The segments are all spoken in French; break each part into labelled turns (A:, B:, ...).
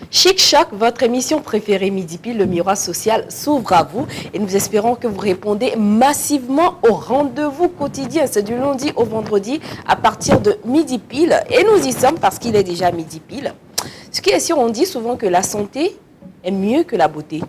A: Chic Choc, votre émission préférée Midi Pile, le miroir social, s'ouvre à vous et nous espérons que vous répondez massivement au rendez-vous quotidien. C'est du lundi au vendredi à partir de Midi Pile et nous y sommes parce qu'il est déjà Midi Pile. Ce qui est sûr, on dit souvent que la santé est mieux que la beauté.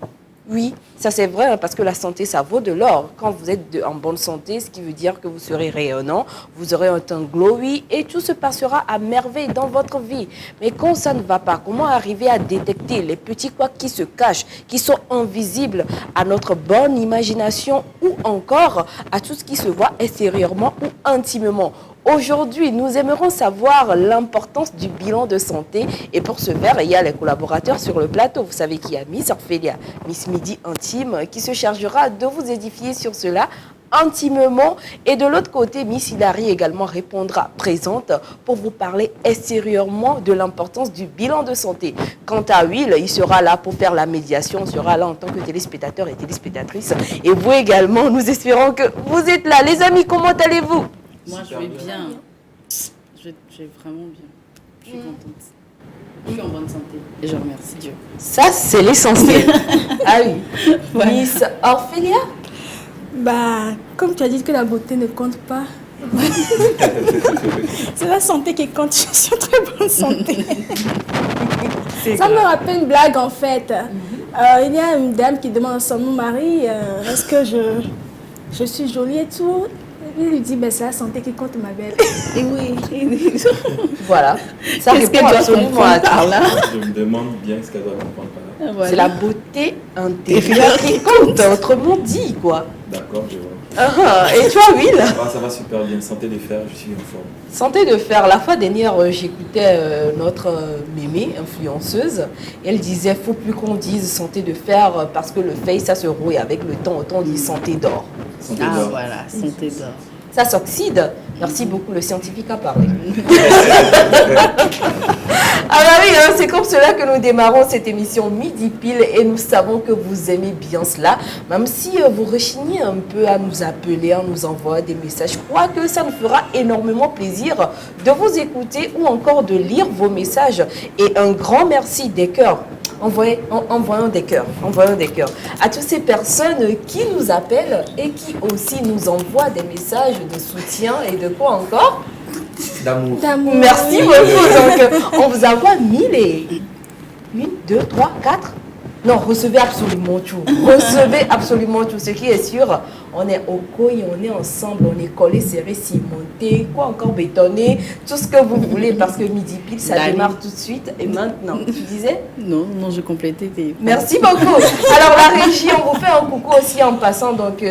A: Oui, ça c'est vrai, parce que la santé, ça vaut de l'or. Quand vous êtes en bonne santé, ce qui veut dire que vous serez rayonnant, vous aurez un teint glowy et tout se passera à merveille dans votre vie. Mais quand ça ne va pas, comment arriver à détecter les petits couacs qui se cachent, qui sont invisibles à notre bonne imagination ou encore à tout ce qui se voit extérieurement ou intimement? Aujourd'hui, nous aimerons savoir l'importance du bilan de santé et pour ce faire, il y a les collaborateurs sur le plateau. Vous savez qu'il y a Miss Orphélia, Miss Midi Intime qui se chargera de vous édifier sur cela intimement et de l'autre côté, Miss Hilary également répondra présente pour vous parler extérieurement de l'importance du bilan de santé. Quant à Will, il sera là pour faire la médiation, il sera là en tant que téléspectateur et téléspectatrice et vous également, nous espérons que vous êtes là. Les amis, comment allez-vous?
B: Moi, je vais bien. Je vais vraiment bien. Je suis contente. Je suis en bonne santé. Et je remercie Dieu.
A: Ça, c'est l'essentiel. Ah oui. Ouais. Miss Orphélia?
C: Bah, comme tu as dit que la beauté ne compte pas, c'est la santé qui compte. Je suis en très bonne santé. Ça me rappelle une blague en fait. Il y a une dame qui demande à son mari est-ce que je suis jolie et tout. Il lui dit, ben, c'est la santé qui compte, ma belle. Et oui.
A: Voilà. Ça
B: qu'est-ce qu'elle doit comprendre par là?
D: Je me demande bien ce qu'elle doit comprendre par là.
A: Voilà. C'est la beauté intérieure qui compte, autrement dit, quoi.
D: D'accord, je vois.
A: Et toi, Will?
D: Ça va super bien. Santé de fer, je suis en forme.
A: Santé de fer. La fois dernière, j'écoutais notre mémé, influenceuse. Et elle disait, faut plus qu'on dise santé de fer parce que le fer, ça se rouille avec le temps. Autant on dit santé d'or.
D: Santé d'or.
B: Voilà, santé d'or.
A: Ça s'oxyde. Merci beaucoup, le scientifique a parlé. Ah bah oui, hein, c'est comme cela que nous démarrons cette émission Midi Pile et nous savons que vous aimez bien cela. Même si vous rechignez un peu à nous appeler, à nous envoyer des messages, je crois que ça nous fera énormément plaisir de vous écouter ou encore de lire vos messages. Et un grand merci des cœurs. Envoyons des cœurs à toutes ces personnes qui nous appellent et qui aussi nous envoient des messages de soutien et de quoi encore?
D: D'amour.
A: Merci beaucoup. Donc, on vous envoie 1000 et 1, 2, 3, 4. Non, recevez absolument tout. Recevez absolument tout. Ce qui est sûr, on est au couille, on est ensemble, on est collés, serrés, cimentés, quoi encore bétonné, tout ce que vous voulez parce que Midi Pile, ça démarre tout de suite. Et maintenant, tu disais?
B: Non, j'ai complété.
A: Merci beaucoup. Alors la régie, on vous fait un coucou aussi en passant. Donc,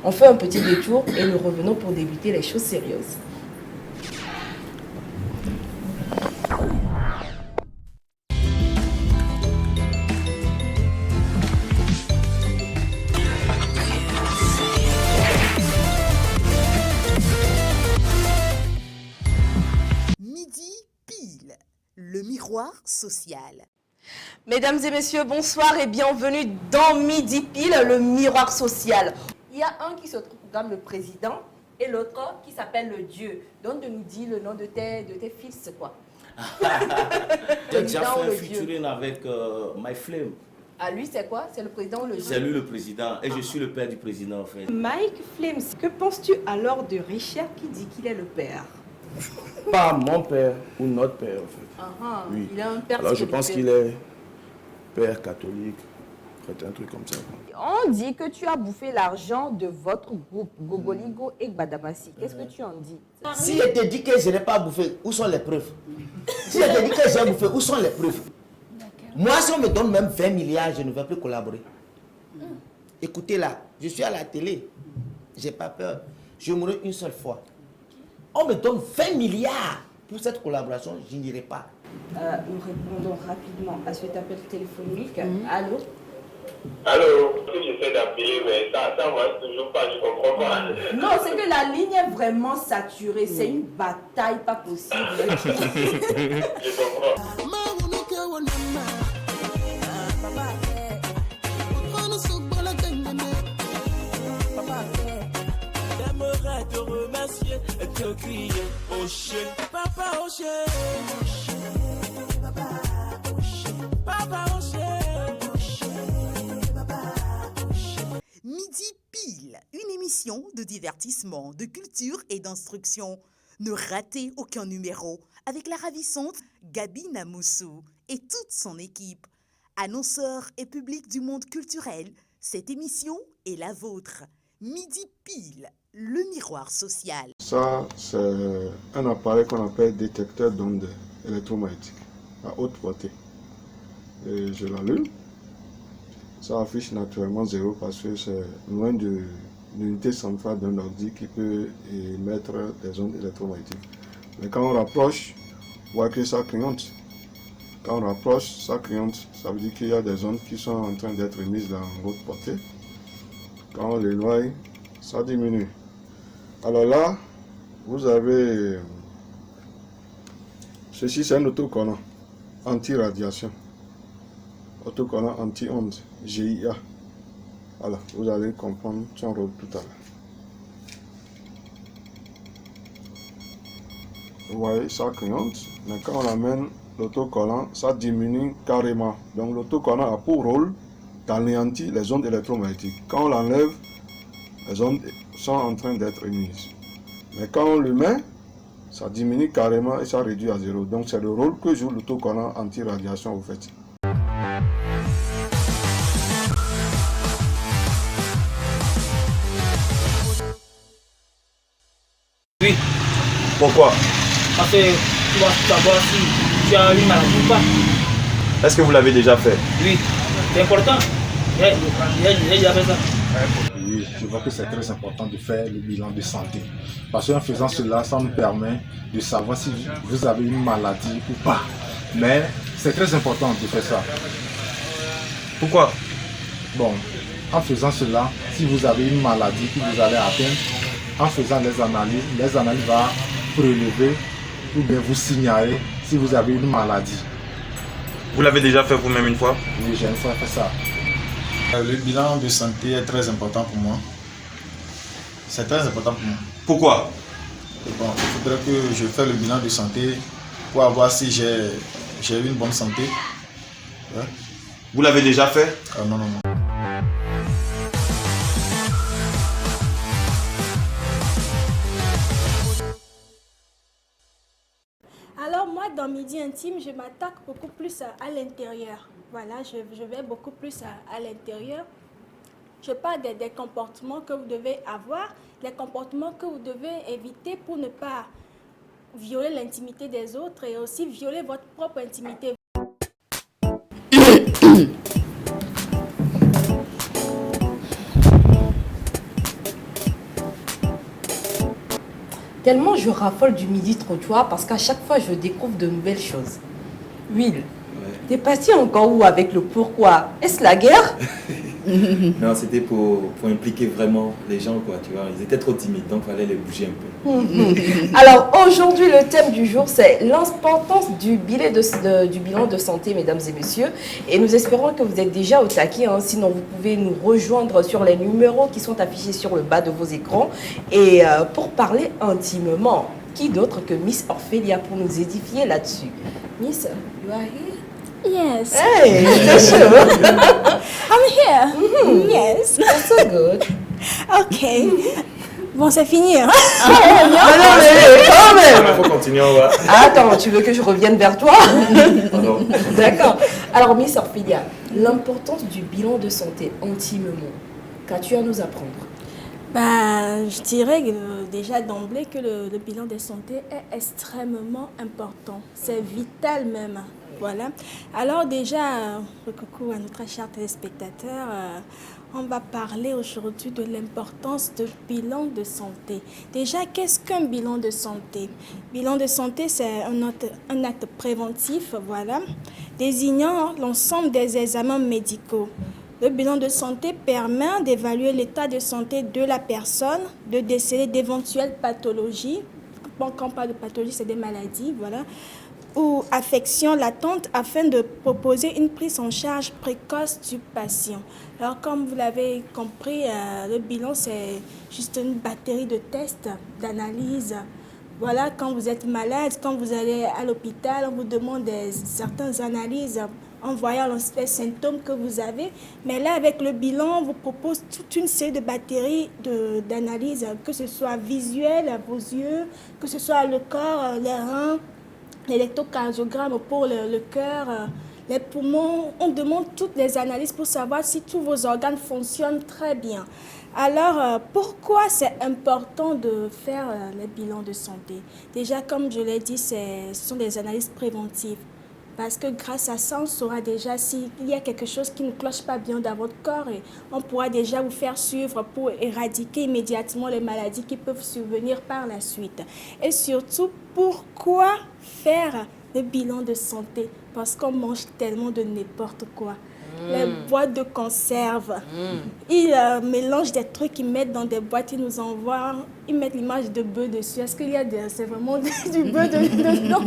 A: on fait un petit détour et nous revenons pour débuter les choses sérieuses.
E: Le miroir social.
A: Mesdames et messieurs, bonsoir et bienvenue dans Midi Pile, le miroir social. Il y a un qui se trouve le président et l'autre qui s'appelle le Dieu. Donc de nous dire le nom de tes fils, quoi.
F: J'ai déjà fait un featuring avec My Flame.
A: Ah, lui, c'est quoi? C'est le président ou le Dieu?
F: C'est lui le président et je suis le père du président en fait.
A: Mike Flames, que penses-tu alors de Richard qui dit qu'il est le père?
G: Pas mon père ou notre père en fait.
A: Oui. Il a un père.
G: Alors je pense qu'il est père catholique, un truc comme ça.
A: On dit que tu as bouffé l'argent de votre groupe, Gogoligo et Gbadabassi. Qu'est-ce que tu en dis?
H: Si je te dis que je n'ai pas bouffé, où sont les preuves? Si je te dis que j'ai bouffé, où sont les preuves? Moi, si on me donne même 20 milliards, je ne vais plus collaborer. Écoutez là, je suis à la télé. J'ai pas peur. Je mourrai une seule fois. On me donne 20 milliards pour cette collaboration, je n'irai pas.
A: Nous répondons rapidement à cet appel téléphonique. Allô?
I: Allô? J'essaie d'appeler, mais ça ne marche toujours pas, je ne comprends pas.
A: Non, c'est que la ligne est vraiment saturée. C'est une bataille pas possible.
I: Je comprends.
J: yo crier, oh shit, papa oh shit, papa oh shit, papa oh shit.
E: Midi Pile, une émission de divertissement, de culture et d'instruction. Ne ratez aucun numéro avec la ravissante Gabi Namoussou et toute son équipe. Annonceurs et public du monde culturel, cette émission est la vôtre. Midi Pile, le miroir social.
G: Ça, c'est un appareil qu'on appelle détecteur d'ondes électromagnétiques à haute portée. Et je l'allume. Ça affiche naturellement 0 parce que c'est loin de l'unité centrale d'un ordi qui peut émettre des ondes électromagnétiques. Mais quand on rapproche, on voit que ça clignote. Quand on rapproche, ça clignote. Ça veut dire qu'il y a des ondes qui sont en train d'être émises dans haute portée. Quand on l'éloigne, ça diminue. Alors là, vous avez... Ceci, c'est un autocollant anti-radiation. Autocollant anti-onde, GIA. Voilà, vous allez comprendre son rôle tout à l'heure. Vous voyez, ça clignote, mais quand on amène l'autocollant, ça diminue carrément. Donc l'autocollant a pour rôle d'anéantir les ondes électromagnétiques. Quand on l'enlève, les ondes sont en train d'être émises. Mais quand on le met, ça diminue carrément et ça réduit à 0. Donc c'est le rôle que joue l'autocollant anti-radiation au fait.
K: Oui.
L: Pourquoi?
K: Parce que tu vas savoir si tu as une maladie ou pas.
L: Est-ce que vous l'avez déjà fait?
K: Oui, c'est important. J'ai déjà fait ça.
M: Oui, je vois que c'est très important de faire le bilan de santé. Parce qu'en faisant cela, ça nous permet de savoir si vous avez une maladie ou pas. Mais c'est très important de faire ça.
L: Pourquoi?
M: Bon, en faisant cela, si vous avez une maladie que vous allez atteindre, en faisant les analyses vont prélever ou bien vous signaler si vous avez une maladie.
L: Vous l'avez déjà fait vous-même une fois?
M: Oui, j'ai une fois fait ça.
N: Le bilan de santé est très important pour moi. C'est très important pour moi.
L: Pourquoi?
N: Bon, il faudrait que je fasse le bilan de santé pour voir si j'ai une bonne santé. Ouais.
L: Vous l'avez déjà fait?
N: Non.
C: Alors moi, dans Midi Intime, je m'attaque beaucoup plus à l'intérieur. Voilà, je vais beaucoup plus à l'intérieur. Je parle des comportements que vous devez avoir, les comportements que vous devez éviter pour ne pas violer l'intimité des autres et aussi violer votre propre intimité.
A: Tellement je raffole du midi trottoir parce qu'à chaque fois je découvre de nouvelles choses. Will, t'es parti encore où avec le pourquoi? Est-ce la guerre?
D: Non, c'était pour impliquer vraiment les gens, quoi, tu vois. Ils étaient trop timides, donc il fallait les bouger un peu.
A: Alors aujourd'hui, le thème du jour, c'est l'importance du bilan de santé, mesdames et messieurs. Et nous espérons que vous êtes déjà au taquet. Hein. Sinon, vous pouvez nous rejoindre sur les numéros qui sont affichés sur le bas de vos écrans. Et pour parler intimement, qui d'autre que Miss Orphelia pour nous édifier là-dessus? Miss, you are here?
C: Yes.
A: Hey, that's sure.
C: I'm here. Yes.
A: That's so good.
C: Ok. Bon, c'est fini. Hein?
A: Non, mais quand même.
D: Il faut continuer, on va.
A: Attends, tu veux que je revienne vers toi? D'accord. Alors, Miss Orphelia, l'importance du bilan de santé intimement, qu'as-tu à nous apprendre?
C: Je dirais déjà d'emblée que le bilan de santé est extrêmement important. C'est vital même. Voilà. Alors déjà, coucou à notre cher téléspectateur, on va parler aujourd'hui de l'importance du bilan de santé. Déjà, qu'est-ce qu'un bilan de santé? Bilan de santé, c'est un acte préventif, voilà, désignant l'ensemble des examens médicaux. Le bilan de santé permet d'évaluer l'état de santé de la personne, de déceler d'éventuelles pathologies. Bon, quand on parle de pathologie, c'est des maladies, voilà, ou affections latentes afin de proposer une prise en charge précoce du patient. Alors, comme vous l'avez compris, le bilan, c'est juste une batterie de tests, d'analyses Voilà, quand vous êtes malade, quand vous allez à l'hôpital, on vous demande certaines analyses en voyant les symptômes que vous avez. Mais là, avec le bilan, on vous propose toute une série de batteries d'analyses, que ce soit visuel à vos yeux, que ce soit le corps, les reins, l'électrocardiogramme pour le cœur, les poumons. On demande toutes les analyses pour savoir si tous vos organes fonctionnent très bien. Alors, pourquoi c'est important de faire les bilans de santé? Déjà, comme je l'ai dit, ce sont des analyses préventives. Parce que grâce à ça, on saura déjà s'il y a quelque chose qui ne cloche pas bien dans votre corps et on pourra déjà vous faire suivre pour éradiquer immédiatement les maladies qui peuvent survenir par la suite. Et surtout, pourquoi faire le bilan de santé? Parce qu'on mange tellement de n'importe quoi. Les boîtes de conserve. Ils mélangent des trucs qu'ils mettent dans des boîtes, ils nous envoient, ils mettent l'image de bœuf dessus. Est-ce qu'il y a c'est vraiment du bœuf dedans?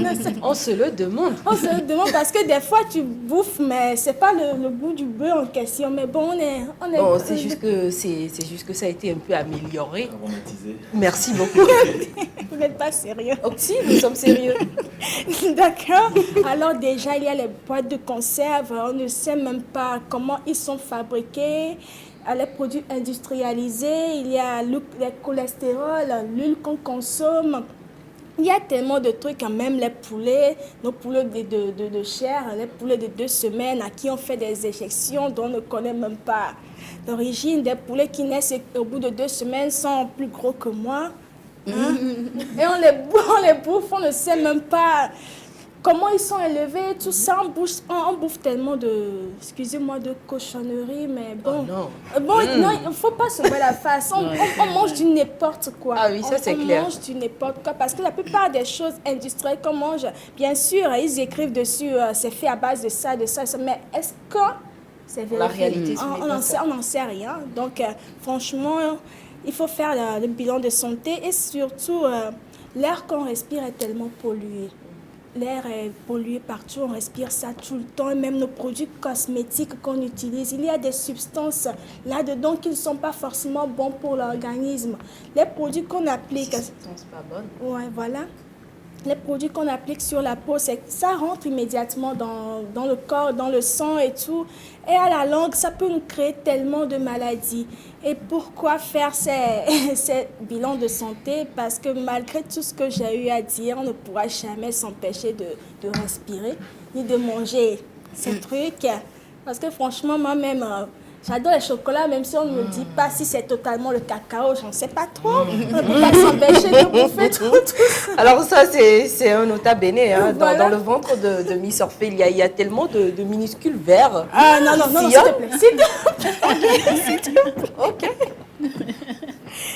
A: On se le demande.
C: On se le demande parce que des fois tu bouffes, mais c'est pas le goût du bœuf en question. Mais bon,
A: bon, c'est juste que ça a été un peu amélioré.
D: Aromatisé.
A: Merci beaucoup.
C: Vous n'êtes pas sérieux.
A: Oh, si, nous sommes sérieux.
C: D'accord. Alors déjà, il y a les boîtes de conserve. On ne sait même pas comment ils sont fabriqués. Les produits industrialisés, il y a le cholestérol, l'huile qu'on consomme. Il y a tellement de trucs, même les poulets, nos poulets de chair, les poulets de 2 semaines à qui on fait des injections dont on ne connaît même pas l'origine. Des poulets qui naissent au bout de 2 semaines sont plus gros que moi. Hein? Et on les bouffe, on ne sait même pas comment ils sont élevés, tout ça. On bouffe tellement excusez-moi, de cochonneries, mais bon.
A: Oh
C: non, il ne faut pas se mettre la face. On mange du n'importe quoi.
A: Ah oui, ça c'est clair.
C: On mange du n'importe quoi parce que la plupart des choses industrielles qu'on mange, bien sûr, ils écrivent dessus, c'est fait à base de ça, mais est-ce que c'est vérifié?
A: La réalité,
C: on n'en sait rien. Donc, franchement, il faut faire le bilan de santé et surtout, l'air qu'on respire est tellement pollué. L'air est pollué partout, on respire ça tout le temps, et même nos produits cosmétiques qu'on utilise, il y a des substances là-dedans qui ne sont pas forcément bons pour l'organisme. Les produits qu'on applique...
A: Substances pas bonnes.
C: Ouais, voilà. Les produits qu'on applique sur la peau, ça rentre immédiatement dans le corps, dans le sang et tout. Et à la longue, ça peut nous créer tellement de maladies. Et pourquoi faire ces bilans de santé? Parce que malgré tout ce que j'ai eu à dire, on ne pourra jamais s'empêcher de respirer, ni de manger ces trucs. Parce que franchement, moi-même... j'adore les chocolats, même si on ne me dit pas si c'est totalement le cacao, j'en sais pas trop. On ne peut pas s'empêcher de bouffer tout.
A: Alors ça, c'est un nota bene. Hein.
C: Voilà.
A: Dans le ventre de Miss Orphée, il y a tellement de minuscules verres.
C: Ah non, s'il te plaît. S'il te plaît.
A: Ok.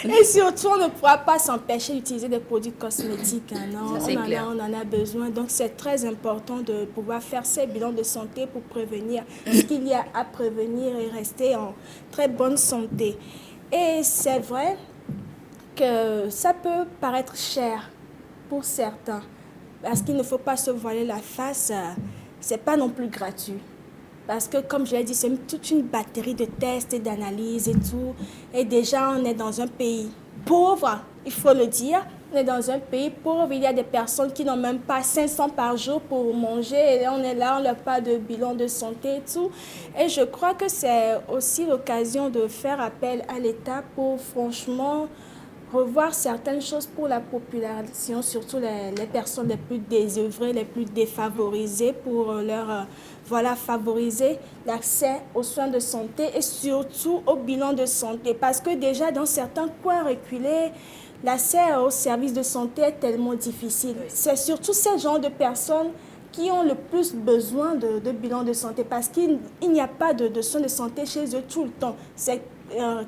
C: Et surtout, on ne pourra pas s'empêcher d'utiliser des produits cosmétiques. Hein, non,
A: ça,
C: on en a besoin. Donc, c'est très important de pouvoir faire ces bilans de santé pour prévenir ce qu'il y a à prévenir et rester en très bonne santé. Et c'est vrai que ça peut paraître cher pour certains. Parce qu'il ne faut pas se voiler la face. C'est pas non plus gratuit. Parce que, comme je l'ai dit, c'est toute une batterie de tests et d'analyses et tout. Et déjà, on est dans un pays pauvre, il faut le dire. On est dans un pays pauvre. Il y a des personnes qui n'ont même pas 500 par jour pour manger. Et on est là, on n'a pas de bilan de santé et tout. Et je crois que c'est aussi l'occasion de faire appel à l'État pour, franchement, revoir certaines choses pour la population, surtout les personnes les plus désœuvrées, les plus défavorisées, pour leur favoriser l'accès aux soins de santé et surtout au bilan de santé. Parce que déjà, dans certains coins reculés, l'accès aux services de santé est tellement difficile. C'est surtout ces genres de personnes qui ont le plus besoin de bilan de santé parce qu'il n'y a pas de soins de santé chez eux tout le temps. C'est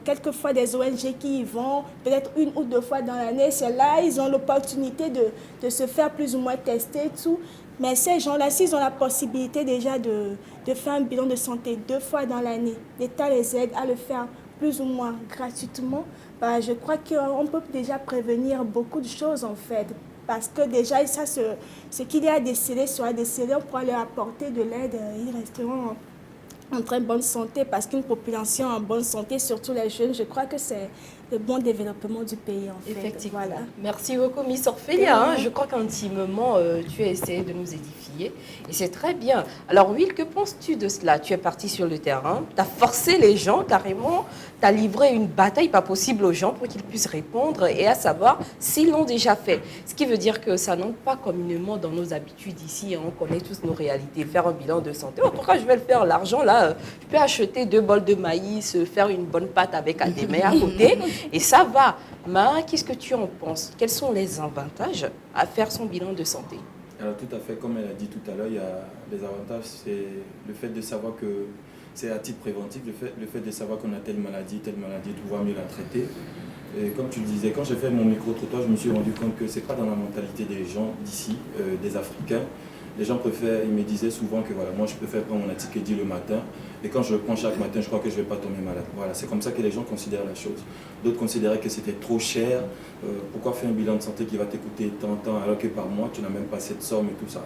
C: quelquefois des ONG qui y vont, peut-être 1 ou 2 fois dans l'année. C'est là, ils ont l'opportunité de se faire plus ou moins tester et tout. Mais ces gens-là, s'ils ont la possibilité déjà de faire un bilan de santé 2 fois dans l'année, l'État les aide à le faire plus ou moins gratuitement, bah, je crois qu'on peut déjà prévenir beaucoup de choses en fait. Parce que déjà, ça, ce qu'il y a à déceler sera décelé, on pourra leur apporter de l'aide, ils resteront en très bonne santé parce qu'une population en bonne santé, surtout les jeunes, je crois que c'est le bon développement du pays, en fait.
A: Effectivement.
C: Voilà.
A: Merci beaucoup, Miss Orphélia. Hein. Je crois qu'intimement, tu as essayé de nous édifier. Et c'est très bien. Alors, Will, que penses-tu de cela? Tu es parti sur le terrain, tu as forcé les gens carrément, tu as livré une bataille pas possible aux gens pour qu'ils puissent répondre et à savoir s'ils l'ont déjà fait. Ce qui veut dire que ça n'entre pas communément dans nos habitudes ici. Hein. On connaît tous nos réalités. Faire un bilan de santé. En tout cas, je vais le faire. L'argent, là, je peux acheter 2 bols de maïs, faire une bonne pâte avec Adémé à côté. Et ça va. Mais qu'est-ce que tu en penses? Quels sont les avantages à faire son bilan de santé?
D: Alors tout à fait, comme elle a dit tout à l'heure, il y a les avantages, c'est le fait de savoir que c'est à titre préventif, le fait de savoir qu'on a telle maladie, de pouvoir mieux la traiter. Et comme tu le disais, quand j'ai fait mon micro-trottoir, je me suis rendu compte que ce n'est pas dans la mentalité des gens d'ici, des Africains. Les gens préfèrent, ils me disaient souvent que voilà, moi je préfère prendre mon Atikedi le matin et quand je le prends chaque matin, je crois que je ne vais pas tomber malade. Voilà, c'est comme ça que les gens considèrent la chose. D'autres considéraient que c'était trop cher. Pourquoi faire un bilan de santé qui va t'écouter tant alors que par mois tu n'as même pas cette somme et tout ça.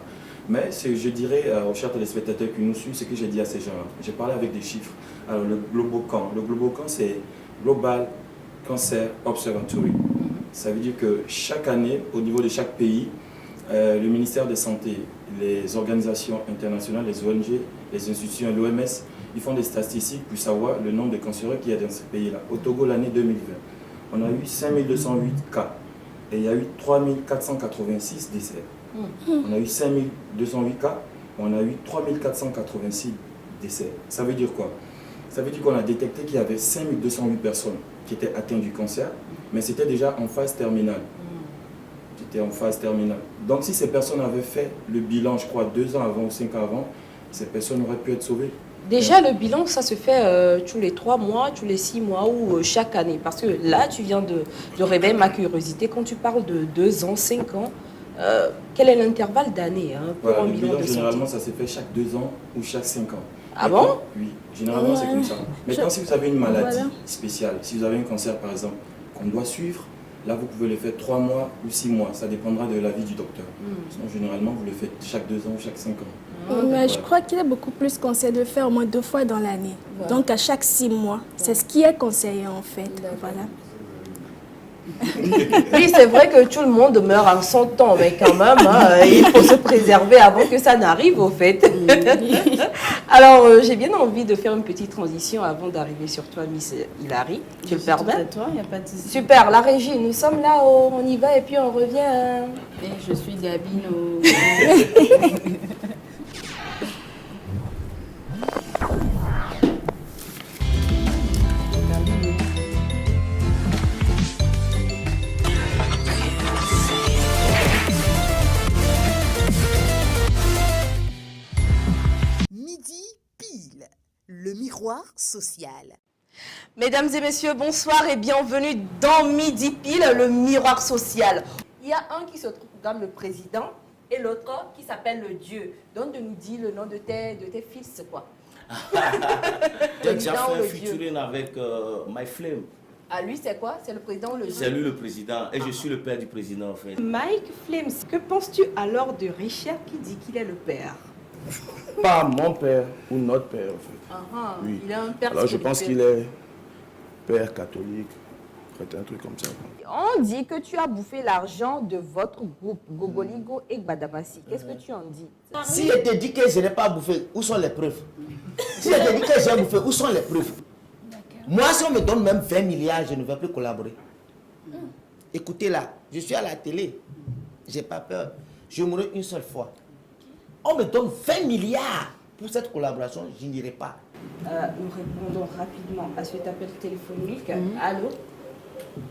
D: Mais je dirais aux chers téléspectateurs qui nous suivent ce que j'ai dit à ces gens-là. J'ai parlé avec des chiffres. Alors le Globocan. Le Globocan, c'est Global Cancer Observatory. Ça veut dire que chaque année, au niveau de chaque pays, le ministère de Santé, les organisations internationales, les ONG, les institutions, l'OMS, ils font des statistiques pour savoir le nombre de cancéreux qu'il y a dans ce pays-là. Au Togo, l'année 2020, on a eu 5208 cas et il y a eu 3486 décès. On a eu 5208 cas, on a eu 3486 décès. Ça veut dire quoi? Ça veut dire qu'on a détecté qu'il y avait 5208 personnes qui étaient atteintes du cancer, mais c'était déjà en phase terminale. C'était en phase terminale. Donc si ces personnes avaient fait le bilan, je crois, 2 ans avant ou 5 ans avant, ces personnes auraient pu être sauvées.
A: Déjà, le bilan, ça se fait tous les 3 mois, tous les 6 mois ou chaque année. Parce que là, tu viens de réveiller ma curiosité. Quand tu parles de 2 ans, 5 ans, quel est l'intervalle d'années pour
D: Voilà,
A: un
D: le
A: bilan de
D: généralement,
A: santé?
D: ça se fait chaque 2 ans ou chaque 5 ans.
A: Ah bon?
D: Oui, généralement, c'est comme ça. Maintenant, si vous avez une maladie spéciale, si vous avez un cancer, par exemple, qu'on doit suivre, là, vous pouvez le faire 3 mois ou 6 mois. Ça dépendra de l'avis du docteur. Sinon, généralement, vous le faites chaque 2 ans ou chaque 5 ans.
C: Mais je crois qu'il est beaucoup plus conseillé de le faire au moins 2 fois dans l'année. Donc à chaque 6 mois. C'est ce qui est conseillé en fait. Voilà.
A: Oui, c'est vrai que tout le monde meurt en son temps, mais quand même, il faut se préserver avant que ça n'arrive, au fait. Alors, j'ai bien envie de faire une petite transition avant d'arriver sur toi, Miss Hilary. Tu le permets?
B: Toi, il n'y a pas de souci.
A: Super, la régie, nous sommes là, on y va et puis on revient.
B: Et je suis Gabino.
E: Midi pile, le miroir social.
A: Mesdames et messieurs, bonsoir et bienvenue dans Midi Pile, le miroir social. Il y a un qui se trouve comme le président et l'autre qui s'appelle le Dieu. Donc, de nous dire le nom de tes fils, quoi.
F: J'ai déjà fait un featuring avec My Flame.
A: Ah, lui, c'est quoi? C'est le président ou le Dieu?
F: C'est lui le président et je suis le père du président en fait.
A: Mike Flames, que penses-tu alors de Richard qui dit qu'il est le père?
F: Pas mon père ou notre père en fait. Oui.
A: Il a un père.
F: Alors je pense qu'il est père catholique, un truc comme ça.
A: On dit que tu as bouffé l'argent de votre groupe, Gogoligo et Gbadabassi. Qu'est-ce que tu en dis?
H: Si je te dis que je n'ai pas bouffé, où sont les preuves? Si je te dis que j'ai bouffé, où sont les preuves? Moi, si on me donne même 20 milliards, je ne vais plus collaborer. Écoutez là, je suis à la télé. Je n'ai pas peur. Je mourrai une seule fois. On me donne 20 milliards pour cette collaboration, je n'irai pas.
A: Nous répondons rapidement à cet appel téléphonique. Allô?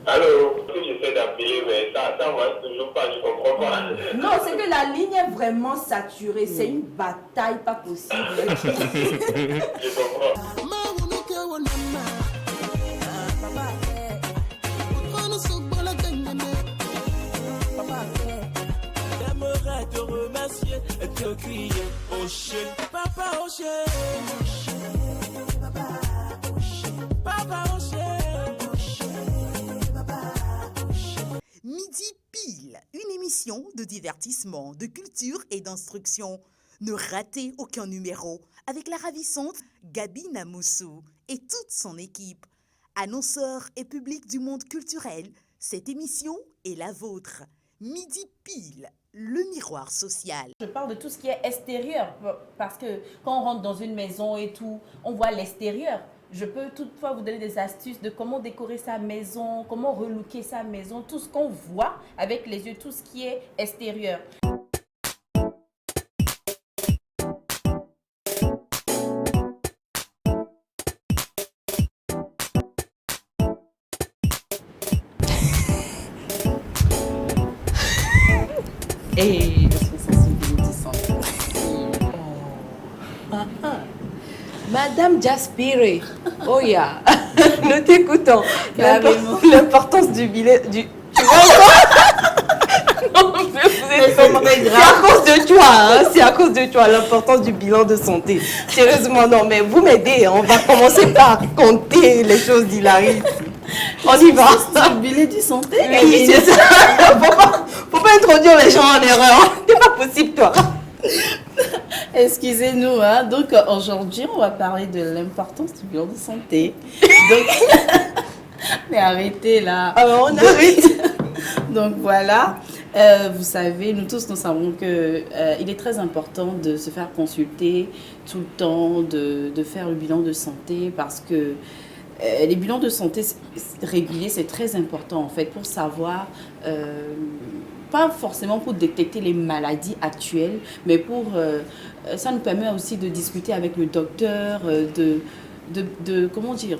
I: Allô, j'essaie d'appeler, mais ça marche toujours pas, je comprends pas.
A: Non, c'est que la ligne est vraiment saturée. C'est une bataille pas possible.
I: Je comprends.
J: J'aimerais te remercier et te crier au chien. Papa au chien. Papa au chien.
E: Midi pile, une émission de divertissement, de culture et d'instruction. Ne ratez aucun numéro avec la ravissante Gabi Namoussou et toute son équipe. Annonceurs et public du monde culturel, cette émission est la vôtre. Midi pile, le miroir social.
O: Je parle de tout ce qui est extérieur, parce que quand on rentre dans une maison et tout, on voit l'extérieur. Je peux toutefois vous donner des astuces de comment décorer sa maison, comment relooker sa maison, tout ce qu'on voit avec les yeux, tout ce qui est extérieur.
B: Et responsabilité santé.
A: Madame Jaspiri, oh yeah, nous t'écoutons.
B: Carrément.
A: L'importance du billet, tu vois non, mais vous êtes vraiment... C'est à cause de toi, hein, c'est à cause de toi, l'importance du bilan de santé. Sérieusement, non, mais vous m'aidez, on va commencer par compter les choses d'Hilary. On y va.
B: C'est le billet du santé.
A: Oui, c'est ça. Faut pas introduire les gens en erreur. C'est pas possible, toi.
B: Excusez-nous, hein. Donc aujourd'hui, on va parler de l'importance du bilan de santé. Donc, mais arrêtez là.
A: Alors, on arrête.
B: Donc voilà, vous savez, nous tous, nous savons que il est très important de se faire consulter tout le temps, de faire le bilan de santé parce que les bilans de santé réguliers, c'est très important en fait pour savoir, pas forcément pour détecter les maladies actuelles, mais pour ça nous permet aussi de discuter avec le docteur, comment dire,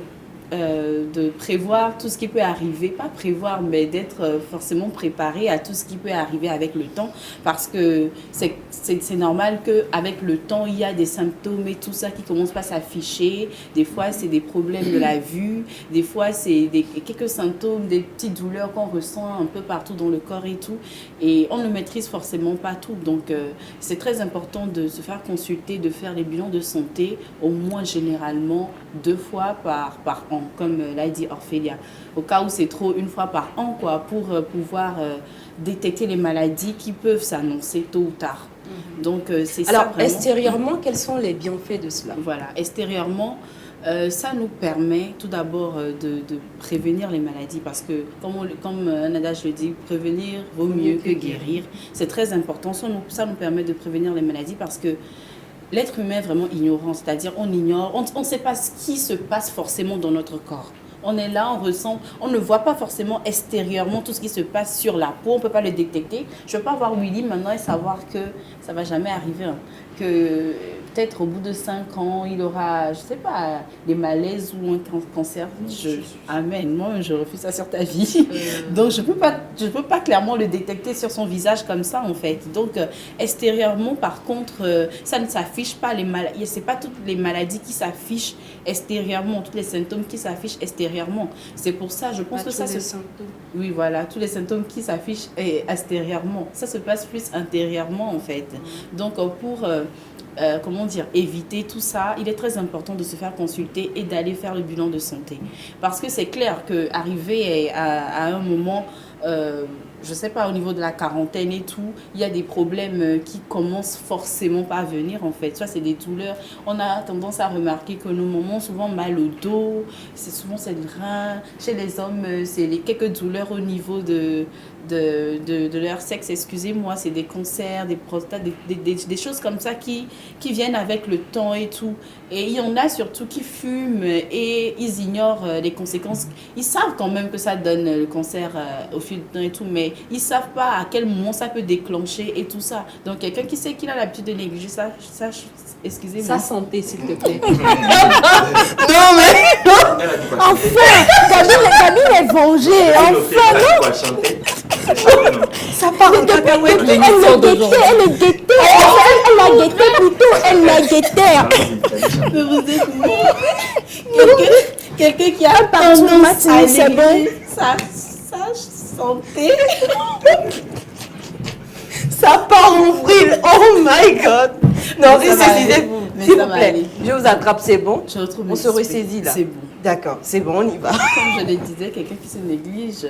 B: de prévoir tout ce qui peut arriver, pas prévoir, mais d'être forcément préparé à tout ce qui peut arriver avec le temps, parce que c'est normal qu'avec le temps, il y a des symptômes et tout ça qui commencent pas à s'afficher. Des fois, c'est des problèmes de la vue, des fois, c'est quelques symptômes, des petites douleurs qu'on ressent un peu partout dans le corps et tout, et on ne maîtrise forcément pas tout. Donc, c'est très important de se faire consulter, de faire les bilans de santé, au moins généralement 2 fois par an, comme l'a dit Ophélia. Au cas où c'est trop, 1 fois par an, quoi, pour pouvoir détecter les maladies qui peuvent s'annoncer tôt ou tard. Donc, c'est ça.
A: Alors,
B: vraiment.
A: extérieurement, quels sont les bienfaits de cela?
B: Voilà, extérieurement, ça nous permet tout d'abord de prévenir les maladies parce que, comme un adage le dit, prévenir vaut mieux que guérir. C'est très important. Ça nous permet de prévenir les maladies parce que l'être humain est vraiment ignorant, c'est-à-dire on ignore, on ne sait pas ce qui se passe forcément dans notre corps. On est là, on ressent, on ne voit pas forcément extérieurement tout ce qui se passe sur la peau, on ne peut pas le détecter. Je ne peux pas voir Willy maintenant et savoir que ça ne va jamais arriver, hein. Que peut-être au bout de 5 ans, il aura, je ne sais pas, des malaises ou un cancer. Amen, moi je refuse ça sur ta vie. Donc je peux pas clairement le détecter sur son visage comme ça en fait. Donc extérieurement par contre, ça ne s'affiche pas les maladies. Ce n'est pas toutes les maladies qui s'affichent extérieurement, tous les symptômes qui s'affichent extérieurement. C'est pour ça, je pense que ça se... Oui, voilà, tous les symptômes qui s'affichent extérieurement. Ça se passe plus intérieurement en fait. Donc pour... comment dire, éviter tout ça, il est très important de se faire consulter et d'aller faire le bilan de santé. Parce que c'est clair qu'arriver à un moment, je ne sais pas, au niveau de la quarantaine et tout, il y a des problèmes qui commencent forcément pas à venir en fait. Soit c'est des douleurs, on a tendance à remarquer que nos mamans ont souvent mal au dos, souvent c'est le rein. Chez les hommes, c'est quelques douleurs au niveau de leur sexe, excusez-moi, c'est des cancers, des prostates, des choses comme ça qui viennent avec le temps et tout. Et il y en a surtout qui fument et ils ignorent les conséquences. Ils savent quand même que ça donne le cancer au fil du temps et tout, mais ils ne savent pas à quel moment ça peut déclencher et tout ça. Donc quelqu'un qui sait qu'il a l'habitude de négliger ça, excusez-moi.
A: Sa santé, s'il te plaît.
C: Non mais... Enfin, Gabi est vengée. Enfin, non. Ça parle de cacahuètes. Elle est guettée. Elle a guetté plutôt. Elle l'a guetté.
B: Mais vous êtes quelqu'un qui a tendance à négliger sa santé.
A: Ça part en vrille. Oh my God. Non, ressaisissez-vous. S'il vous plaît. Je vous attrape, c'est bon. On se ressaisit là.
B: C'est bon.
A: D'accord, c'est bon, on y va.
B: Comme je le disais, quelqu'un qui se néglige,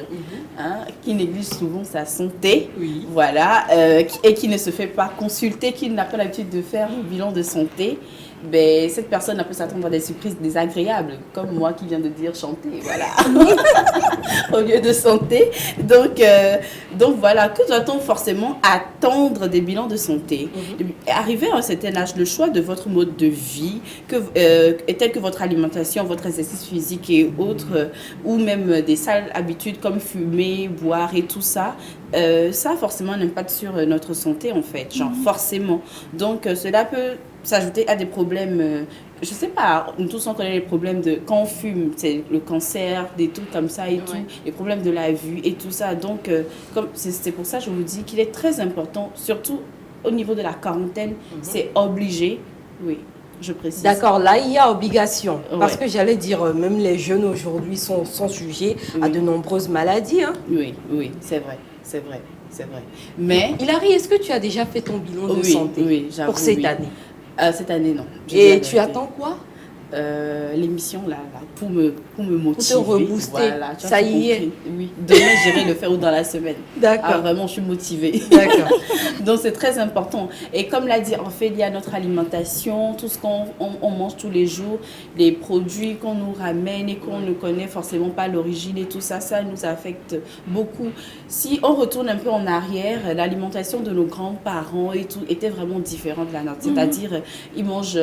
B: qui néglige souvent sa santé, voilà, et qui ne se fait pas consulter, qui n'a pas l'habitude de faire un bilan de santé, ben, cette personne peut s'attendre à des surprises désagréables, comme moi qui viens de dire chanter, voilà, au lieu de santé. Donc voilà, que doit-on forcément attendre des bilans de santé? Arrivé à un certain âge, le choix de votre mode de vie, tel que votre alimentation, votre exercice physique et autres, ou même des sales habitudes comme fumer, boire et tout ça, ça a forcément un impact sur notre santé en fait, genre forcément. Donc cela peut s'ajouter à des problèmes, je sais pas, nous tous on connaît les problèmes de quand on fume, c'est le cancer, des trucs comme ça et tout, les problèmes de la vue et tout ça. Donc c'est pour ça que je vous dis qu'il est très important, surtout au niveau de la quarantaine, c'est obligé, oui. Je précise.
A: D'accord, là il y a obligation. Parce que j'allais dire, même les jeunes aujourd'hui sont sujets à de nombreuses maladies. Hein.
B: Oui, c'est vrai. Mais
A: Hilary, est-ce que tu as déjà fait ton bilan de santé pour cette année?
B: Cette année, non.
A: Et tu attends quoi?
B: L'émission là, pour me motiver,
A: pour te rebooster,
B: voilà,
A: ça y est.
B: Oui. Demain j'irai le faire ou dans la semaine.
A: D'accord.
B: Ah, vraiment je suis motivée.
A: D'accord.
B: Donc c'est très important. Et comme l'a dit, en fait il y a notre alimentation, tout ce qu'on mange tous les jours, les produits qu'on nous ramène et qu'on ne connaît forcément pas l'origine et tout ça, ça nous affecte beaucoup. Si on retourne un peu en arrière, l'alimentation de nos grands-parents et tout était vraiment différente de la nôtre. C'est-à-dire ils mangent,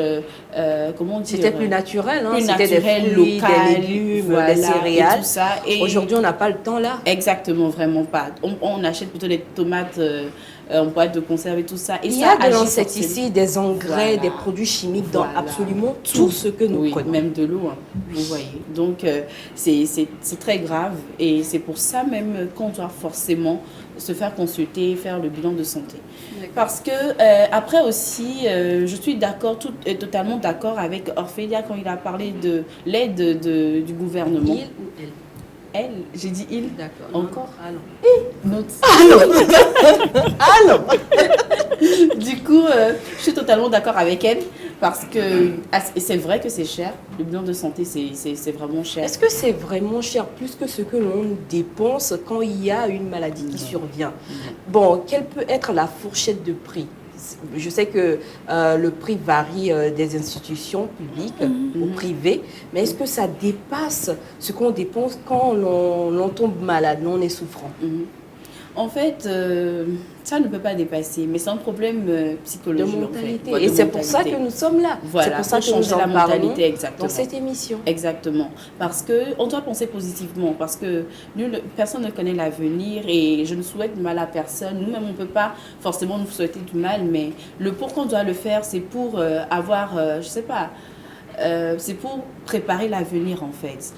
B: comment dire,
A: c'était plus naturel, hein?
B: Plus
A: c'était
B: naturel,
A: des fruits,
B: local,
A: des légumes,
B: voilà,
A: des céréales.
B: Et tout ça. Et
A: aujourd'hui, on n'a pas le temps là.
B: Exactement, vraiment pas. On achète plutôt des tomates en boîte de conserve et tout ça. Et
A: il y
B: ça
A: a de l'insecticide, des engrais, des produits chimiques dans absolument tout ce que nous prenons.
B: Même de l'eau, hein, vous voyez. Donc, c'est très grave et c'est pour ça même qu'on doit forcément se faire consulter, faire le bilan de santé. Parce que après aussi, je suis totalement d'accord avec Orphélia quand il a parlé de l'aide du gouvernement.
A: Il ou elle?
B: Elle, j'ai dit il.
A: D'accord.
B: Encore?
A: Allons.
B: Du coup, je suis totalement d'accord avec elle parce que c'est vrai que c'est cher. Le bilan de santé, c'est vraiment cher.
A: Est-ce que c'est vraiment cher plus que ce que l'on dépense quand il y a une maladie qui survient? Bon, quelle peut être la fourchette de prix? Je sais que le prix varie des institutions publiques ou privées, mais est-ce que ça dépasse ce qu'on dépense quand l'on tombe malade, l'on est souffrant?
B: En fait, ça ne peut pas dépasser, mais c'est un problème psychologique.
A: De mentalité.
B: En fait.
A: Et c'est pour ça que nous sommes là.
B: Voilà,
A: c'est pour ça que nous en parlons dans cette émission.
B: Exactement. Parce qu'on doit penser positivement, parce que personne ne connaît l'avenir et je ne souhaite mal à personne. Nous-mêmes, on ne peut pas forcément nous souhaiter du mal, mais le pourquoi on doit le faire, c'est pour avoir, je ne sais pas, c'est pour préparer l'avenir en fait.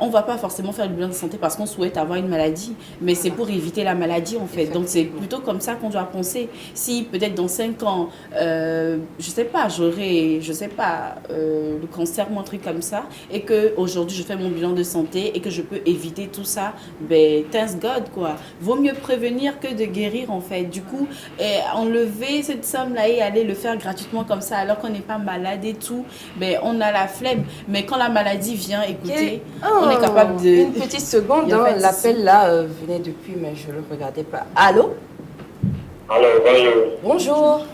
B: On ne va pas forcément faire le bilan de santé parce qu'on souhaite avoir une maladie, mais c'est pour éviter la maladie en fait. Donc c'est plutôt comme ça qu'on doit penser. Si peut-être dans 5 ans, je sais pas, j'aurai, le cancer ou un truc comme ça, et qu'aujourd'hui je fais mon bilan de santé et que je peux éviter tout ça, ben thanks God quoi. Vaut mieux prévenir que de guérir en fait. Du coup, enlever cette somme-là et aller le faire gratuitement comme ça alors qu'on n'est pas malade et tout, ben on a la flemme. Mais quand la maladie vient, écoutez... On est capable de...
A: Une petite seconde, hein, l'appel là venait depuis, mais je ne le regardais pas. Allô?
I: Allô, bonjour.
A: Bonjour.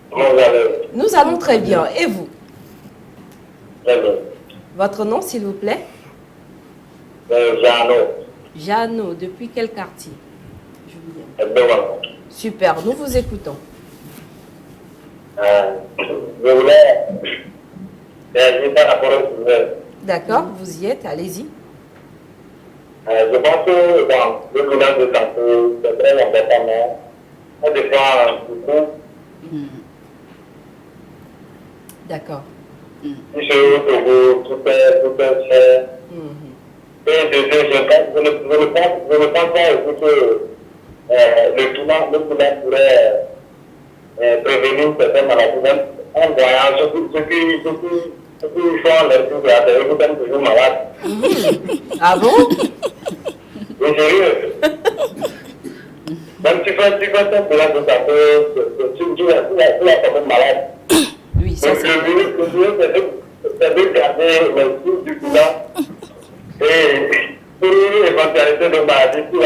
I: Comment vous allez?
A: Nous allons très bien. Et vous?
I: Très bien.
A: Votre nom, s'il vous plaît?
I: Jeannot.
A: Jeannot, depuis quel quartier?
I: Devant.
A: Super, nous vous écoutons.
I: Je voulais...
A: D'accord, vous y êtes, allez-y.
I: Je pense que dans le bilan de santé, c'est très important. On dépend beaucoup.
A: D'accord.
I: Si tout est cher. Et je ne pense pas que le bilan pourrait prévenir certaines maladies. En voyant ce qui font les plus graves, ils sont toujours malades.
A: Ah bon?
I: Oui, sérieux. Même si tu fais un bilan de santé, tu vas tomber malade.
A: Oui, ça c'est vrai.
I: Le but, c'est de garder le coût du bilan et pour une éventualité de maladie, tu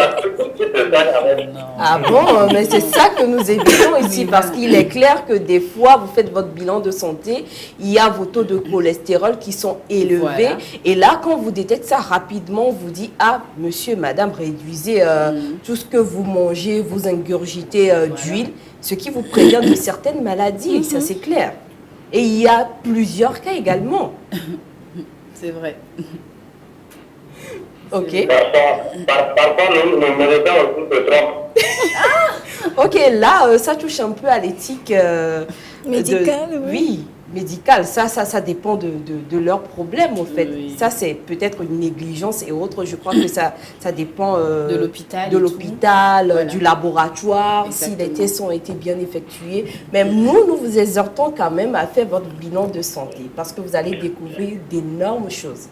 I: c'est ça avec.
A: Ah bon, mais c'est ça que nous évitons ici parce qu'il est clair que des fois, vous faites votre bilan de santé, il y a vos taux de cholestérol qui sont élevés.
B: Voilà.
A: Et là, quand vous détectez ça rapidement, on vous dit, ah, monsieur, madame, réduisez tout ce que vous mangez, vous ingurgitez d'huile, ce qui vous prévient de certaines maladies, ça c'est clair. Et il y a plusieurs cas également.
B: C'est vrai.
A: Ok.
I: Parfois, nos médecins aussi se trompent.
A: Ok, là, ça touche un peu à l'éthique
C: Médicale,
A: oui, médicale. Ça dépend de leurs problèmes, en fait.
B: Oui.
A: Ça, c'est peut-être une négligence et autres. Je crois que ça dépend
B: De l'hôpital.
A: de
B: et tout.
A: l'hôpital,
B: Voilà.
A: du laboratoire, si
B: Exactement.
A: les tests ont été bien effectués. Mais nous vous exhortons quand même à faire votre bilan de santé parce que vous allez découvrir d'énormes choses.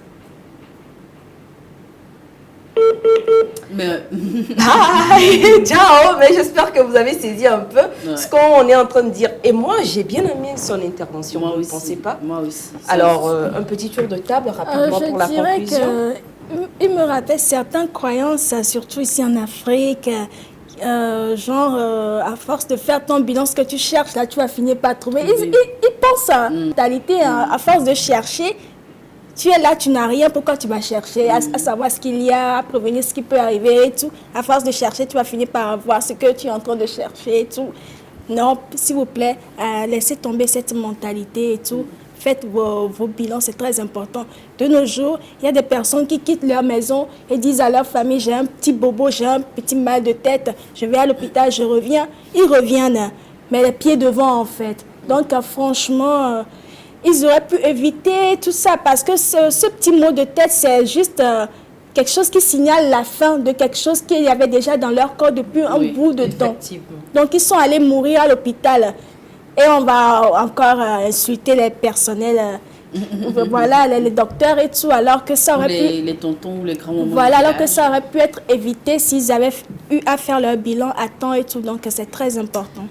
B: Mais
A: Ciao, mais j'espère que vous avez saisi un peu ce qu'on est en train de dire. Et moi, j'ai bien aimé son intervention,
B: moi
A: vous ne
B: aussi.
A: pensez pas?
B: Moi aussi.
A: Alors, un petit tour de table rapidement pour la
C: Je dirais
A: conclusion.
C: qu'il me rappelle certaines croyances, surtout ici en Afrique. À force de faire ton bilan, ce que tu cherches, là, tu vas finir par trouver. Ils pensent à la mentalité, à force de chercher. Tu es là, tu n'as rien, pourquoi tu vas chercher à savoir ce qu'il y a, à prévenir ce qui peut arriver et tout. À force de chercher, tu vas finir par avoir ce que tu es en train de chercher et tout. Non, s'il vous plaît, laissez tomber cette mentalité et tout. Faites vos bilans, c'est très important. De nos jours, il y a des personnes qui quittent leur maison et disent à leur famille, j'ai un petit bobo, j'ai un petit mal de tête, je vais à l'hôpital, je reviens. Ils reviennent, mais les pieds devant en fait. Donc franchement, ils auraient pu éviter tout ça parce que ce petit mot de tête, c'est juste quelque chose qui signale la fin de quelque chose qu'il y avait déjà dans leur corps depuis un bout de temps. Donc ils sont allés mourir à l'hôpital. Et on va encore insulter les personnels, voilà, les docteurs et tout, alors que ça aurait pu...
B: Les tontons ou les grands-mamans.
C: Voilà, alors que ça aurait pu être évité s'ils avaient eu à faire leur bilan à temps et tout. Donc c'est très important.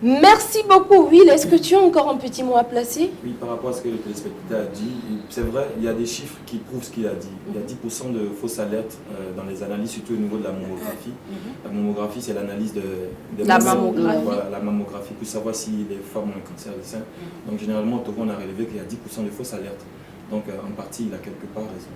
A: Merci beaucoup, Will. Est-ce que tu as encore un petit mot à placer?
D: Oui, par rapport à ce que le téléspectateur a dit, c'est vrai, il y a des chiffres qui prouvent ce qu'il a dit. Il y a 10% de fausses alertes dans les analyses, surtout au niveau de la mammographie. La mammographie, c'est l'analyse de
A: la mammographie.
D: Voilà, la mammographie, pour savoir si les femmes ont un cancer du sein. Donc généralement, on a relevé qu'il y a 10% de fausses alertes. Donc en partie, il a quelque part raison.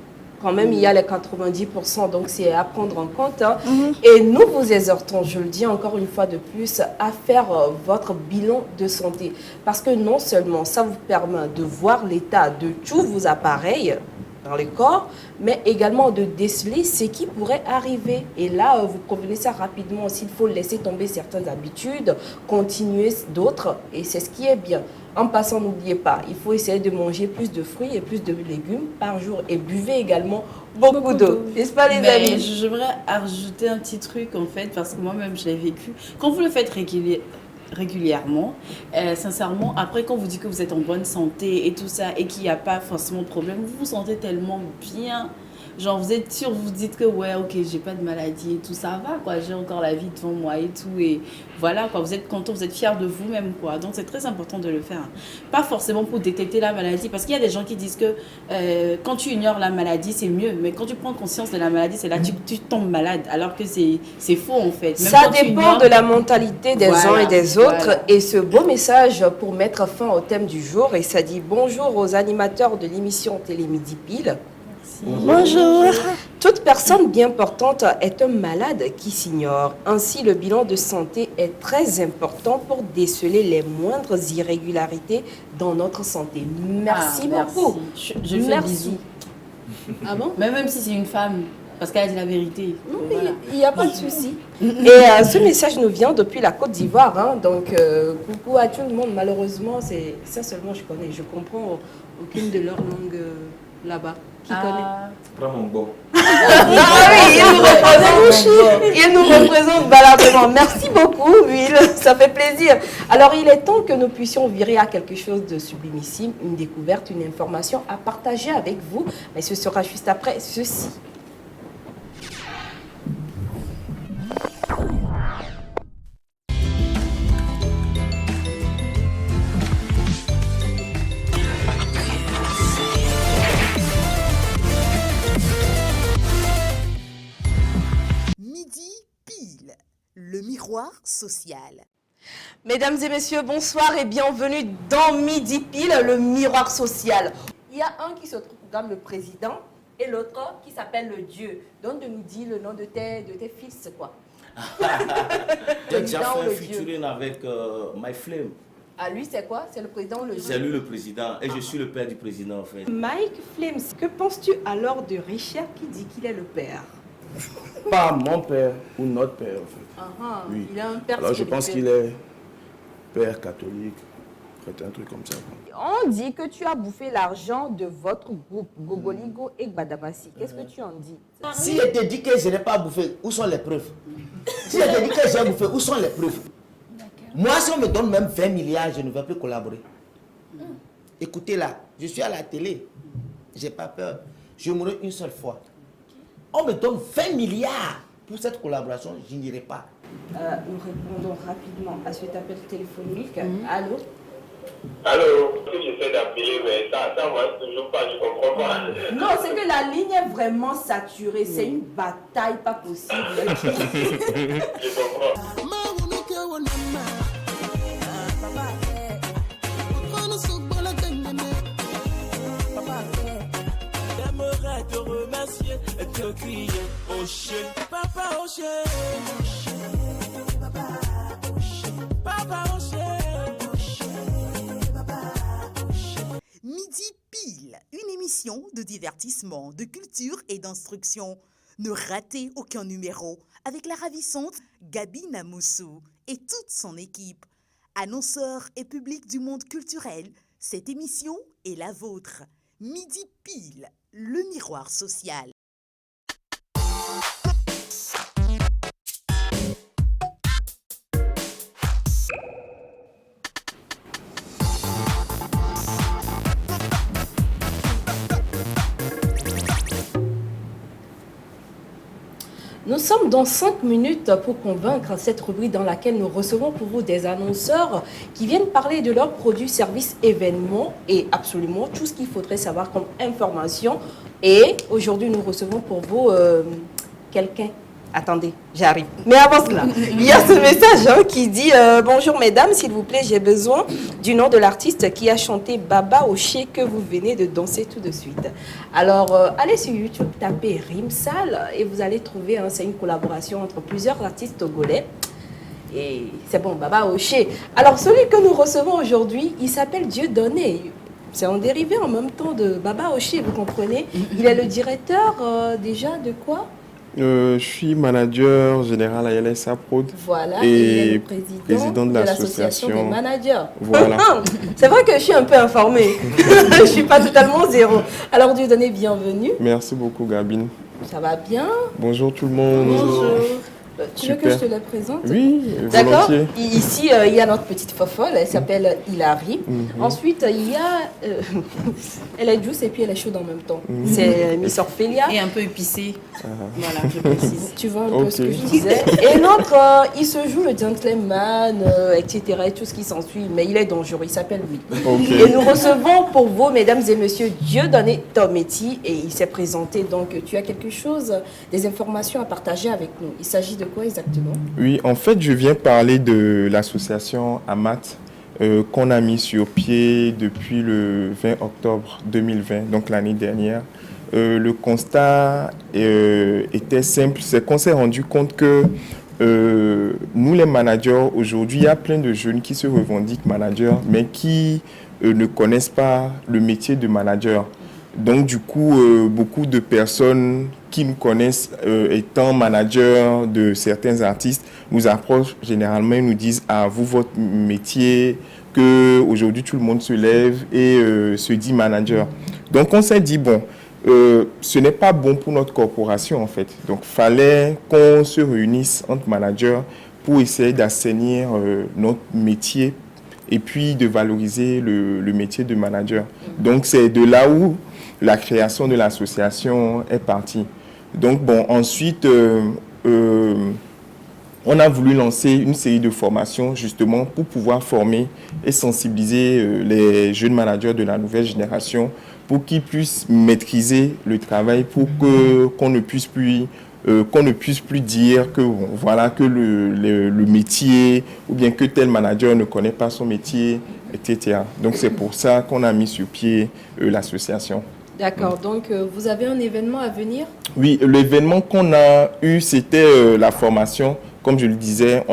A: Quand même, il y a les 90%, donc c'est à prendre en compte. Hein. Et nous vous exhortons, je le dis encore une fois de plus, à faire votre bilan de santé. Parce que non seulement ça vous permet de voir l'état de tous vos appareils dans le corps, mais également de déceler ce qui pourrait arriver. Et là, vous prévenez ça rapidement. S'il faut laisser tomber certaines habitudes, continuer d'autres, et c'est ce qui est bien. En passant, n'oubliez pas, il faut essayer de manger plus de fruits et plus de légumes par jour et buvez également beaucoup d'eau. N'est-ce pas, les amis?
B: J'aimerais ajouter un petit truc en fait, parce que moi-même je l'ai vécu. Quand vous le faites régulièrement, sincèrement, après quand vous dites que vous êtes en bonne santé et tout ça et qu'il n'y a pas forcément de problème, vous vous sentez tellement bien. Genre vous êtes sûr, vous vous dites que ouais, ok, j'ai pas de maladie et tout, ça va quoi, j'ai encore la vie devant moi et tout, et voilà quoi, vous êtes content, vous êtes fier de vous-même quoi. Donc c'est très important de le faire. Pas forcément pour détecter la maladie, parce qu'il y a des gens qui disent que quand tu ignores la maladie, c'est mieux, mais quand tu prends conscience de la maladie, c'est là que tu tombes malade, alors que c'est faux en fait. Même
A: ça dépend de la mentalité des uns et des autres.
B: Voilà.
A: Et ce beau message pour mettre fin au thème du jour, et ça dit bonjour aux animateurs de l'émission Télé Midi Pile.
C: Bonjour.
A: Toute personne bien portante est un malade qui s'ignore. Ainsi, le bilan de santé est très important pour déceler les moindres irrégularités dans notre santé. Merci beaucoup.
B: Je lui fais un bisou.
A: Ah bon?
B: Même si c'est une femme, parce qu'elle a dit la vérité.
A: Non,
B: Voilà.
A: il n'y a pas de souci. Et ce message nous vient depuis la Côte d'Ivoire. Hein, donc, coucou à tout le monde. Malheureusement, c'est ça seulement je connais. Je comprends aucune de leurs langues là-bas. Qui connaît?
D: Prends mon bon.
A: Ah oui, il nous représente valablement. Merci beaucoup, Will, ça fait plaisir. Alors, il est temps que nous puissions virer à quelque chose de sublimissime, une découverte, une information à partager avec vous. Mais ce sera juste après ceci.
E: Midi Pile. social.
A: Mesdames et messieurs, bonsoir et bienvenue dans Midi Pile, le miroir social. Il y a un qui se trouve comme le président et l'autre qui s'appelle le Dieu. Donc de nous dire le nom de tes fils, quoi.
F: J'ai déjà fait un featuring avec My Flame.
A: Ah, lui, c'est quoi? C'est le président ou le Dieu?
F: C'est lui le président et je suis le père du président en fait.
A: Mike Flames, que penses-tu alors de Richard qui dit qu'il est le père?
P: Pas mon père ou notre père en fait.
A: Oui. Il a un père.
P: Alors je pense qu'il est père catholique, un truc comme ça.
A: On dit que tu as bouffé l'argent de votre groupe, Gogoligo et Gbadabassi. Qu'est-ce que tu en dis?
H: Si je te dis que je n'ai pas bouffé, où sont les preuves? Si je te dis que j'ai bouffé, où sont les preuves? Moi, si on me donne même 20 milliards, je ne vais plus collaborer. Écoutez là, je suis à la télé. Je n'ai pas peur. Je mourrai une seule fois. On me donne 20 milliards pour cette collaboration, je n'irai pas.
A: Nous répondons rapidement à cet appel téléphonique. Allô?
I: Allô? J'essaie d'appeler, mais ça marche toujours pas, je comprends pas.
A: Non, c'est que la ligne est vraiment saturée. C'est une bataille pas possible.
I: Je comprends.
J: J'aimerais te remercier et te crier au chien, papa au chien, papa au chien.
E: Midi Pile, une émission de divertissement, de culture et d'instruction. Ne ratez aucun numéro avec la ravissante Gabi Namoussou et toute son équipe. Annonceurs et public du monde culturel, cette émission est la vôtre. Midi Pile, le miroir social.
A: Nous sommes dans 5 minutes pour convaincre cette rubrique dans laquelle nous recevons pour vous des annonceurs qui viennent parler de leurs produits, services, événements et absolument tout ce qu'il faudrait savoir comme information. Et aujourd'hui, nous recevons pour vous quelqu'un. Attendez, j'arrive. Mais avant cela, il y a ce message qui dit « Bonjour mesdames, s'il vous plaît, j'ai besoin du nom de l'artiste qui a chanté Baba Oché que vous venez de danser tout de suite. » Alors, allez sur YouTube, tapez Rimsal et vous allez trouver, c'est une collaboration entre plusieurs artistes togolais. Et c'est bon, Baba Oché. Alors, celui que nous recevons aujourd'hui, il s'appelle Dieudonné. C'est un dérivé en même temps de Baba Oché, vous comprenez. Il est le directeur déjà de quoi?
Q: Je suis manager général à LSA Prod.
A: Voilà,
Q: et
A: le président de l'association des managers.
Q: Voilà.
A: C'est vrai que je suis un peu informée. Je ne suis pas totalement zéro. Alors, Dieudonné, bienvenue.
Q: Merci beaucoup, Gabine.
A: Ça va bien?
Q: Bonjour tout le monde.
A: Bonjour. Tu veux que je te la présente?
Q: Oui,
A: d'accord.
Q: volontiers.
A: Ici, il y a notre petite fofolle, elle s'appelle Hilary. Ensuite, il y a... elle est douce et puis elle est chaude en même temps. C'est Miss Orphelia.
B: Et un peu épicée.
A: Voilà, je précise. Tu vois un peu ce que je disais. Et l'autre, il se joue le gentleman, etc. et tout ce qui s'ensuit. Mais il est dangereux, il s'appelle Louis. Et nous recevons pour vous, mesdames et messieurs, Dieudonné Tometi. Et il s'est présenté. Donc, tu as quelque chose, des informations à partager avec nous. Il s'agit de quoi exactement?
Q: Oui, en fait, je viens parler de l'association AMAT qu'on a mis sur pied depuis le 20 octobre 2020, donc l'année dernière. Le constat était simple, c'est qu'on s'est rendu compte que nous, les managers, aujourd'hui, il y a plein de jeunes qui se revendiquent managers, mais qui ne connaissent pas le métier de manager. Donc, du coup, beaucoup de personnes qui nous connaissent étant managers de certains artistes nous approchent généralement et nous disent « Ah, vous, votre métier, qu'aujourd'hui tout le monde se lève et se dit manager. » Donc, on s'est dit « Bon, ce n'est pas bon pour notre corporation en fait. Donc, il fallait qu'on se réunisse entre managers pour essayer d'assainir notre métier et puis de valoriser le métier de manager. Donc, c'est de là où la création de l'association est partie. Donc, bon, ensuite, on a voulu lancer une série de formations justement pour pouvoir former et sensibiliser les jeunes managers de la nouvelle génération pour qu'ils puissent maîtriser le travail, pour qu'on ne puisse plus qu'on ne puisse plus dire que, bon, voilà, que le métier ou bien que tel manager ne connaît pas son métier, etc. Donc c'est pour ça qu'on a mis sur pied l'association.
A: D'accord, donc vous avez un événement à venir?
Q: Oui, l'événement qu'on a eu, c'était la formation. Comme je le disais,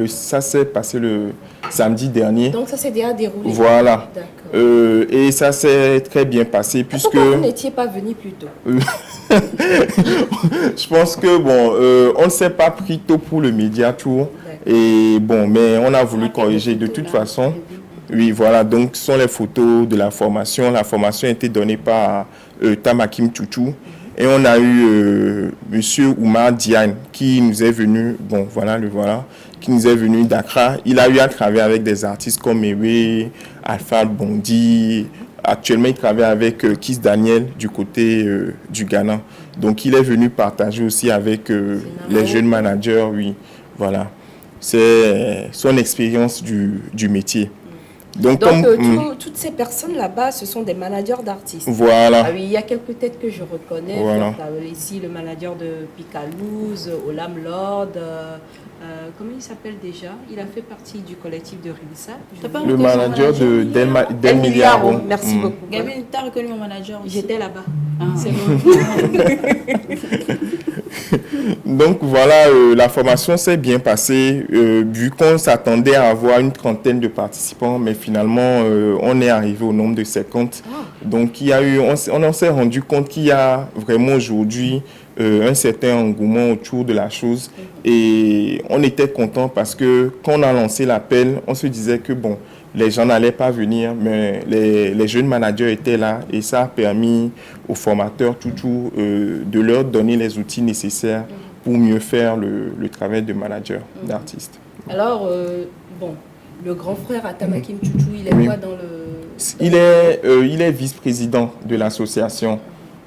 Q: ça s'est passé le samedi dernier.
A: Donc ça s'est déjà déroulé?
Q: Voilà.
A: D'accord.
Q: Et ça s'est très bien passé puisque...
A: Pourquoi vous n'étiez pas venu plus tôt?
Q: Je pense que, bon, on ne s'est pas pris tôt pour le Media Tour. Et bon, mais on a voulu corriger de toute façon. Oui, voilà, donc ce sont les photos de la formation. La formation a été donnée par Tamakim Chouchou. Et on a eu Monsieur Oumar Diane qui nous est venu, bon voilà, qui nous est venu d'Accra. Il a eu à travailler avec des artistes comme Ewe, Alpha Bondi. Actuellement, il travaille avec Kiss Daniel du côté du Ghana. Donc, il est venu partager aussi avec les jeunes managers, oui, voilà. C'est son expérience du métier. Donc
A: toutes ces personnes là-bas, ce sont des managers d'artistes.
Q: Voilà.
A: Ah oui, il y a quelques têtes que je reconnais.
Q: Voilà.
A: Ici, le manager de Picalouse, Olam Lord. Comment il s'appelle déjà? Il a fait partie du collectif de Rimsa.
Q: Le manager de Del Miliaro.
A: Merci beaucoup.
B: Gabi, tu as reconnu mon manager aussi?
A: J'étais là-bas.
B: Ah.
A: C'est bon.
Q: Donc voilà, la formation s'est bien passée, vu qu'on s'attendait à avoir une trentaine de participants, mais finalement on est arrivé au nombre de 50. Donc il y a eu, on s'est rendu compte qu'il y a vraiment aujourd'hui un certain engouement autour de la chose, et on était content parce que quand on a lancé l'appel, on se disait que bon, les gens n'allaient pas venir, mais les jeunes managers étaient là, et ça a permis aux formateurs de leur donner les outils nécessaires pour mieux faire le travail de manager, d'artiste.
A: Alors, bon, le grand frère Atamakim Chouchou, il est quoi dans le...
Q: Il est vice-président de l'association.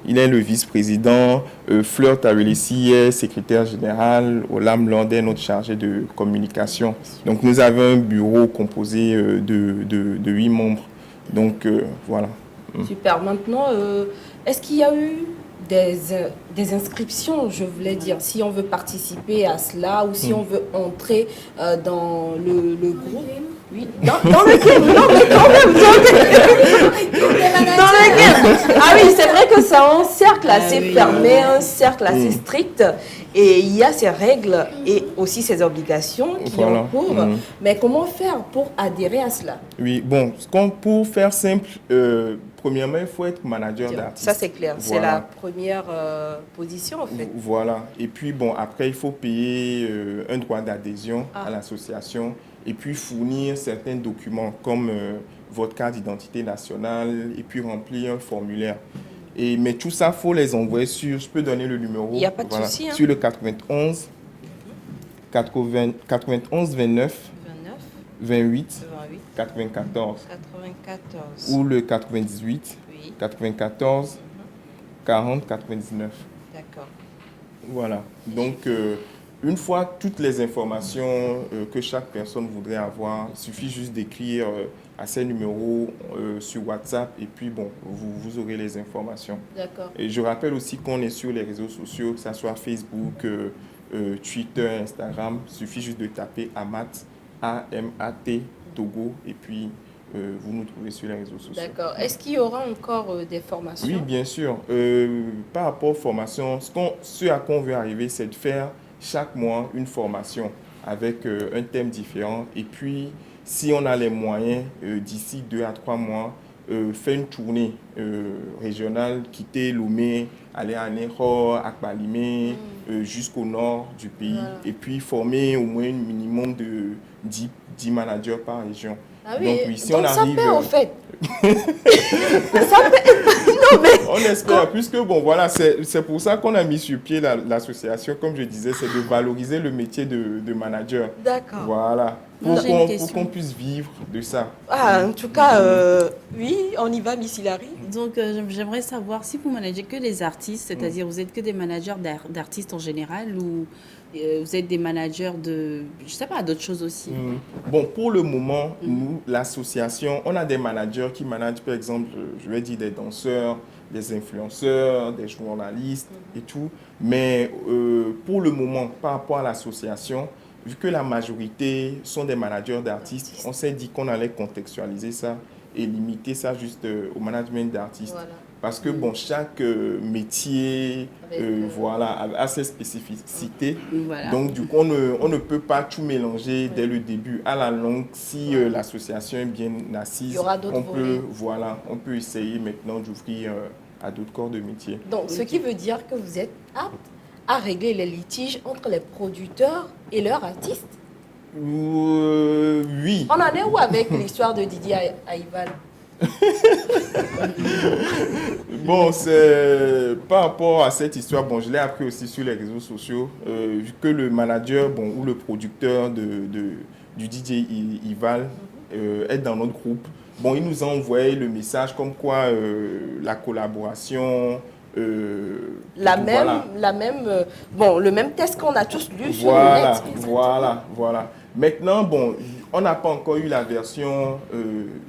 Q: Il est le vice-président. Fleur Tawelesi est secrétaire général. Olam Lord est notre chargé de communication. Donc, nous avons un bureau composé de 8 membres. Donc, voilà.
A: Super. Maintenant, est-ce qu'il y a eu des inscriptions, je voulais dire, si on veut participer à cela ou si on veut entrer dans le groupe? Oui, dans lequel? Non, mais quand même, dans lequel? Ah oui, c'est vrai que c'est un cercle assez fermé, un cercle assez strict, et il y a ces règles et aussi ces obligations qui encourent. Mais comment faire pour adhérer à cela?
Q: Oui, bon, pour faire simple, premièrement, il faut être manager d'artiste.
A: Ça, c'est clair. Voilà. C'est la première position, en fait.
Q: Voilà. Et puis, bon, après, il faut payer un droit d'adhésion à l'association et puis fournir certains documents comme votre carte d'identité nationale et puis remplir un formulaire. Mais tout ça, il faut les envoyer sur, je peux donner le numéro. Il
A: n'y a pas de souci.
Q: Sur le 91 29 28 94. Ou le 98 94 40 99.
A: D'accord.
Q: Voilà. Donc, une fois toutes les informations que chaque personne voudrait avoir, il suffit juste d'écrire à ces numéros sur WhatsApp et puis bon, vous aurez les informations.
A: D'accord.
Q: Et je rappelle aussi qu'on est sur les réseaux sociaux, que ce soit Facebook, Twitter, Instagram. Il suffit juste de taper Amat, A-M-A-T, Togo, et puis vous nous trouvez sur les réseaux sociaux.
A: D'accord. Est-ce qu'il y aura encore des formations?
Q: Oui, bien sûr. Par rapport aux formations, ce à quoi on veut arriver, c'est de faire chaque mois une formation avec un thème différent. Et puis, si on a les moyens, d'ici 2 à 3 mois, faire une tournée régionale, quitter Lomé, aller à Nehor, à Kbalimé, jusqu'au nord du pays. Voilà. Et puis, former au moins un minimum de 10 managers par région.
A: Ah oui,
Q: donc, oui, si
A: donc
Q: on arrive,
A: ça paie en fait.
Q: Ça paie. Non, mais... On espère, puisque bon, voilà, c'est pour ça qu'on a mis sur pied l'association, comme je disais, c'est de valoriser le métier de manager.
A: D'accord.
Q: Voilà, pour qu'on puisse vivre de ça.
A: Ah, en tout cas, oui, on y va, Miss Hilary.
B: Donc, j'aimerais savoir si vous managez que les artistes, c'est-à-dire vous êtes que des managers d'artistes en général ou vous êtes des managers de, je sais pas, d'autres choses aussi.
Q: Bon, pour le moment, nous, l'association, on a des managers qui managent, par exemple, je vais dire des danseurs, des influenceurs, des journalistes et tout. Mais pour le moment, par rapport à l'association, vu que la majorité sont des managers d'artistes, on s'est dit qu'on allait contextualiser ça et limiter ça juste au management d'artistes. Voilà. Parce que bon, chaque métier voilà, a ses spécificités. Voilà. Donc du coup, on ne peut pas tout mélanger dès le début. À la longue, si l'association est bien assise, on peut essayer maintenant d'ouvrir à d'autres corps de métier.
A: Donc, ce qui veut dire que vous êtes apte à régler les litiges entre les producteurs et leurs artistes?
Q: Oui.
A: On en est où avec l'histoire de Didier Aïval?
Q: Bon, c'est par rapport à cette histoire, bon, je l'ai appris aussi sur les réseaux sociaux, vu que le manager ou le producteur du DJ Ival est dans notre groupe. Bon, il nous a envoyé le message comme quoi la collaboration...
A: le même test qu'on a tous lu sur le net.
Q: Voilà. Maintenant, bon, on n'a pas encore eu la version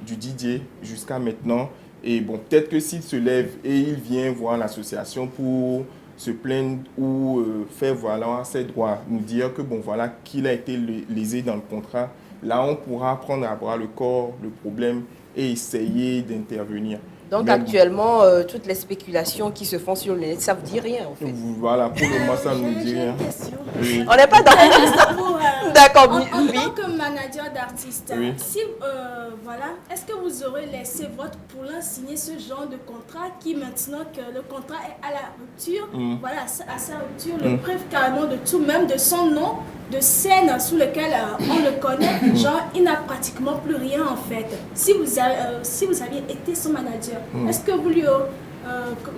Q: du DJ jusqu'à maintenant. Et bon, peut-être que s'il se lève et il vient voir l'association pour se plaindre ou faire valoir ses droits, nous dire que bon, voilà, qu'il a été lésé dans le contrat, là, on pourra prendre à bras le corps le problème et essayer d'intervenir.
A: Donc actuellement, toutes les spéculations qui se font sur le net, ça ne vous dit rien en fait.
Q: Voilà, pour le moment, ça ne nous dit rien.
A: Oui. On n'est pas dans
C: D'accord, en tant que manager d'artiste, si, voilà, est-ce que vous aurez laissé votre poulain signer ce genre de contrat qui maintenant que le contrat est à la rupture, voilà, à sa rupture, le prive carrément de tout, même de son nom, de scène sous lequel on le connaît, genre il n'a pratiquement plus rien en fait. Si vous aviez été son manager, est-ce que vous lui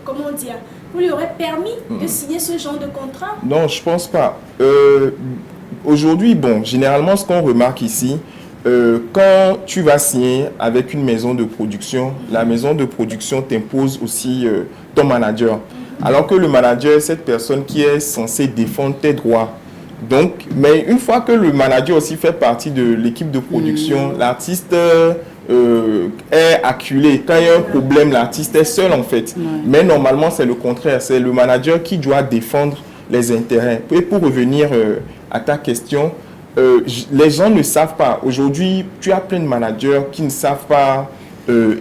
C: comment dire, vous lui aurez permis de signer ce genre de contrat?
Q: Non, je pense pas. Aujourd'hui, bon, généralement, ce qu'on remarque ici, quand tu vas signer avec une maison de production, la maison de production t'impose aussi ton manager. Alors que le manager est cette personne qui est censée défendre tes droits. Donc, mais une fois que le manager aussi fait partie de l'équipe de production, l'artiste est acculé. Quand il y a un problème, l'artiste est seul en fait. Mais normalement, c'est le contraire. C'est le manager qui doit défendre les intérêts. Et pour revenir à ta question, les gens ne savent pas. Aujourd'hui, tu as plein de managers qui ne savent pas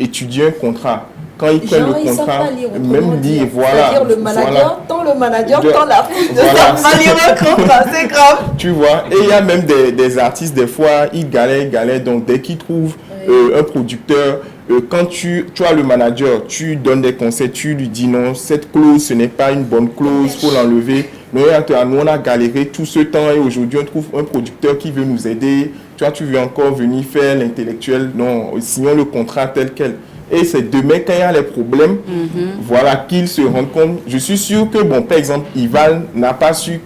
Q: étudier un contrat. Quand ils prennent le contrat, même dire, voilà.
A: C'est-à-dire le manager, tant le manager, tant l'artiste ne savent pas lire un contrat, c'est grave.
Q: Tu vois, et il y a même des artistes, des fois, ils galèrent. Donc, dès qu'ils trouvent un producteur, quand tu as le manager, tu donnes des conseils, tu lui dis non, cette clause, ce n'est pas une bonne clause, il faut l'enlever. Nous, on a galéré tout ce temps et aujourd'hui, on trouve un producteur qui veut nous aider. Tu veux encore venir faire l'intellectuel. Non, signons le contrat tel quel. Et c'est demain, quand il y a les problèmes, voilà, qu'ils se rendent compte. Je suis sûr que, bon, par exemple, Ival n'a pas su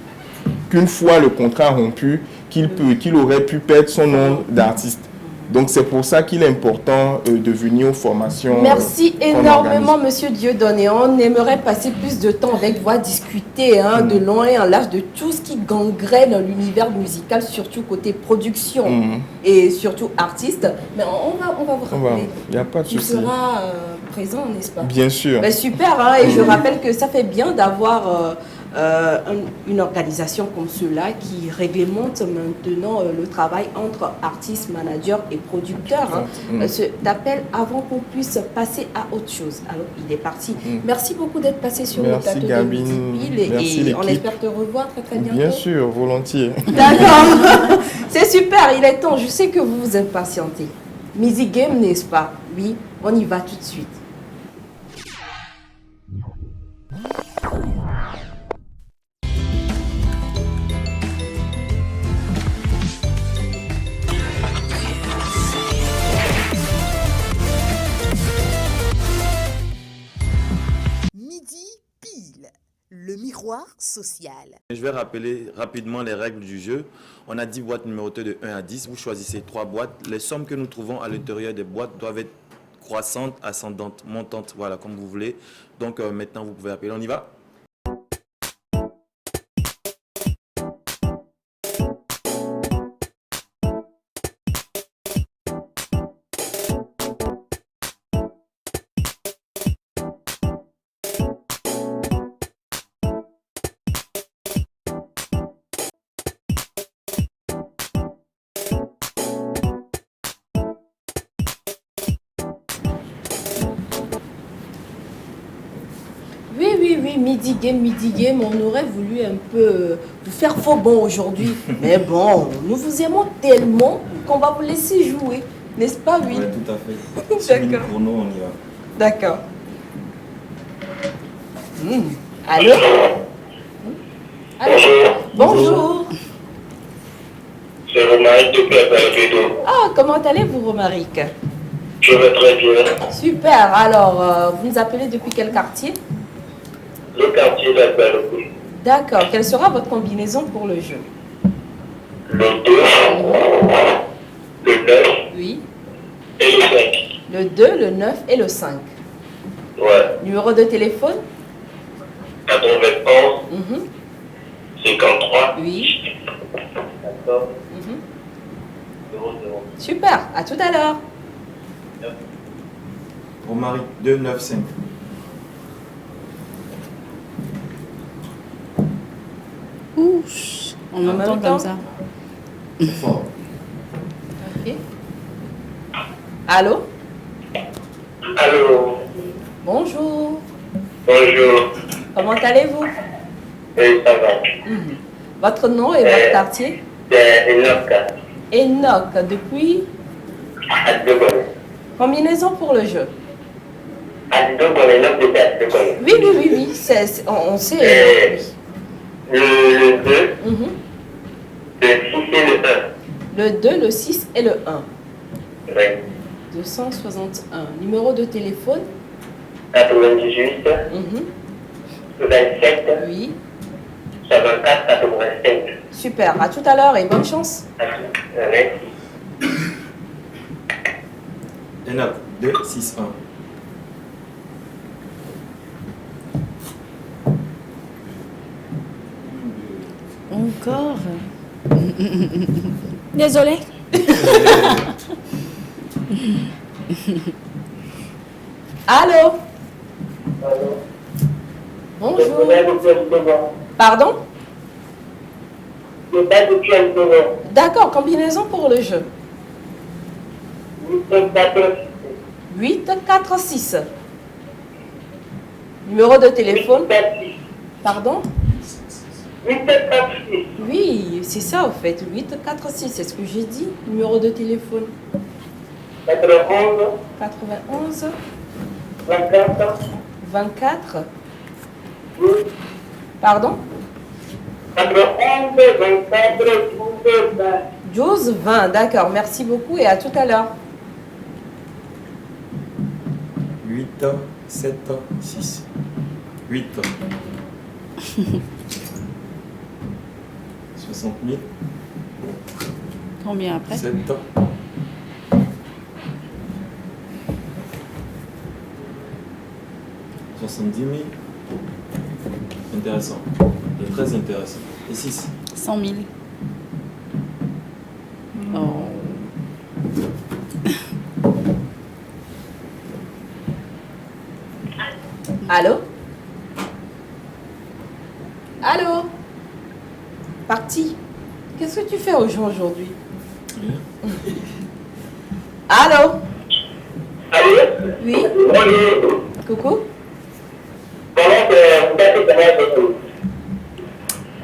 Q: qu'une fois le contrat rompu, qu'il aurait pu perdre son nom d'artiste. Donc, c'est pour ça qu'il est important de venir aux formations.
A: Merci énormément, Monsieur Dieudonné. On aimerait passer plus de temps avec vous à discuter de long et en large de tout ce qui gangrène l'univers musical, surtout côté production et surtout artiste. Mais on va vous rappeler.
Q: Il n'y a pas de souci.
A: Tu seras présent, n'est-ce pas?
Q: Bien sûr.
A: Ben, super, et je rappelle que ça fait bien d'avoir une organisation comme cela qui réglemente maintenant le travail entre artistes, managers et producteurs. Cet appel avant qu'on puisse passer à autre chose. Alors, il est parti. Merci beaucoup d'être passé sur le plateau de Midi Pile et on espère te revoir très bientôt.
Q: Bien sûr, volontiers.
A: D'accord. C'est super, il est temps. Je sais que vous vous impatientez. Music Game, n'est-ce pas? Oui, on y va tout de suite.
E: Le miroir social.
L: Je vais rappeler rapidement les règles du jeu. On a 10 boîtes numérotées de 1 à 10. Vous choisissez 3 boîtes. Les sommes que nous trouvons à l'intérieur des boîtes doivent être croissantes, ascendantes, montantes, voilà, comme vous voulez. Donc maintenant, vous pouvez appeler. On y va?
A: oui, midi game. On aurait voulu un peu vous faire faux bon aujourd'hui. Mais bon, nous vous aimons tellement qu'on va vous laisser jouer. N'est-ce pas, oui?
D: Oui, tout à fait.
A: D'accord.
D: Pour nous, on y va.
A: D'accord. Allô? Allô? Bonjour.
I: C'est Romaric de Pierre-Pédo.
A: Ah, comment allez-vous, Romaric?
I: Je vais très bien.
A: Super. Alors, vous nous appelez depuis quel quartier?
I: Le quartier d'Albert.
A: D'accord. Quelle sera votre combinaison pour le jeu?
I: Le 2, le 9
A: Oui.
I: et le 5.
A: Le 2, le 9 et le 5.
I: Ouais.
A: Numéro de téléphone?
I: 91, 53.
A: Oui.
I: D'accord. 00.
A: Super. À tout à l'heure.
D: Romaric 295.
B: Ouch. En même temps comme ça.
D: C'est fort.
A: Ok. Allô?
I: Allô.
A: Bonjour.
I: Bonjour.
A: Comment allez-vous?
I: Oui, ça va.
A: Votre nom et votre quartier?
I: C'est Enoch.
A: Enoch. Depuis?
I: Adebole.
A: Combinaison pour le jeu?
I: Adebole, Enoch de Adebole.
A: Oui. On sait.
I: Le 2,
A: Mhm.
I: le 6 et le 1.
A: Le 2, le 6 et le 1.
I: Oui.
A: 261. Numéro de téléphone?
I: 98,
A: Mhm.
I: 27,
A: Oui.
I: 54, 85.
A: Super. À tout à l'heure et bonne chance.
I: Merci.
D: Enoch 261.
B: Encore.
C: Désolée.
A: Allô? Bonjour. Pardon? D'accord, combinaison pour le jeu. 8, 4, 6. Numéro de téléphone? Pardon?
I: 8, 4, 6.
A: Oui, c'est ça en fait. 8, 4, 6, c'est ce que j'ai dit. Numéro de téléphone?
I: 91,
A: 91,
I: 24,
A: 24. Pardon?
I: 91, 24, 12, 20.
A: 12, 20, d'accord. Merci beaucoup et à tout à l'heure.
D: 8, 7, 6. 8. 60 000.
B: Combien après?
D: 7. 70 000. Intéressant. Et très intéressant. Et 6.
B: 100 000. Oh.
A: Allô? Allô? Parti. Qu'est-ce que tu fais aux gens aujourd'hui? Allô?
I: Allô?
A: Oui?
I: Bonjour.
A: Coucou?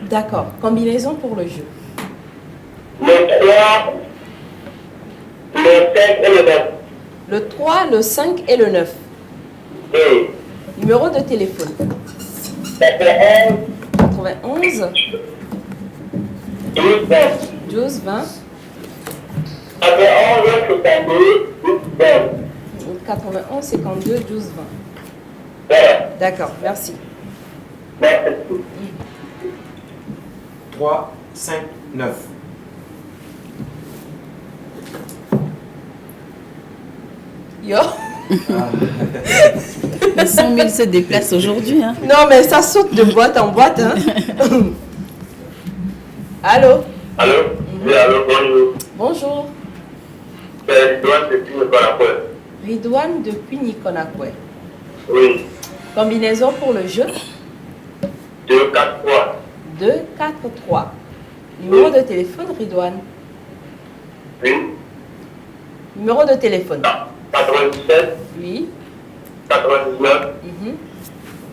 A: D'accord. Combinaison pour le jeu.
I: Le 3, le 5 et le 9.
A: Le 3, le 5 et le 9.
I: Oui.
A: Numéro de téléphone.
I: 91,
A: 91,
I: 12, 20.
A: 12, 20,
I: 91, 52, 12, 20.
A: 91, 52, 12, 20.
I: Voilà.
A: D'accord, merci.
I: Merci.
D: 3, 5, 9.
A: Yo.
B: Les 100 000 se déplacent aujourd'hui. Hein.
A: Non, mais ça saute de boîte en boîte. Hein. Allô?
I: Allô? Oui, allô, bonjour.
A: Bonjour.
I: C'est Ridouane depuis Niconakwe.
A: Ridouane depuis Niconakwe.
I: Oui.
A: Combinaison pour le jeu?
I: 2, 4, 3.
A: 2, 4, 3. Numéro de téléphone, Ridouane.
I: Oui.
A: Numéro de téléphone.
I: 97,
A: Oui.
I: 99,
A: Mhm.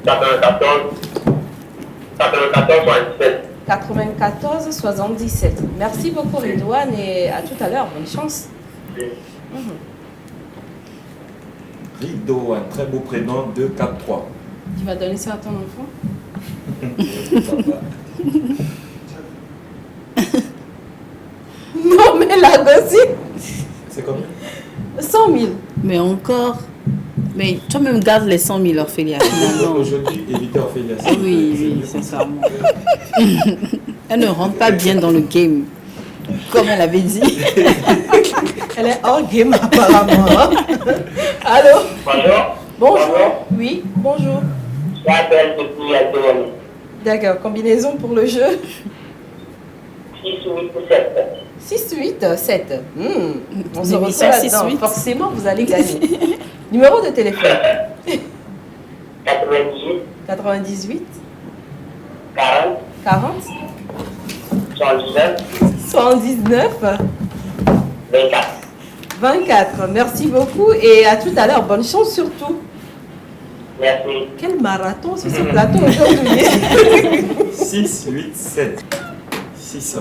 I: 94 77.
A: 94 77. Merci beaucoup Ridouane et à tout à l'heure. Bonne chance.
D: Ridouane, très beau prénom, 243.
A: Tu vas donner ça à ton enfant? Non mais la gosse.
D: C'est combien?
A: 100 000.
B: Mais encore. Mais toi-même garde les 100 000, Ophélia. finalement.
D: Aujourd'hui, évitez Ophélia.
B: Oui, sincèrement. Elle ne rentre pas bien dans le game, comme elle avait dit.
A: Elle est hors game apparemment. Allô?
I: Bonjour.
A: Bonjour. Oui, bonjour.
I: J'appelle depuis Algérie.
A: D'accord, combinaison pour le jeu?
I: 6 8 7.
A: 6, 8, 7. On se retrouve
B: L'émission
A: là-dedans.
B: 6-8.
A: Forcément, vous allez gagner. Numéro de téléphone?
I: 98
A: 98
I: 40
A: 40
I: 79
A: 79
I: 24.
A: 24. Merci beaucoup et à tout à l'heure. Bonne chance surtout.
I: Merci.
A: Quel marathon sur ce plateau aujourd'hui.
D: 6, 8, 7. 600.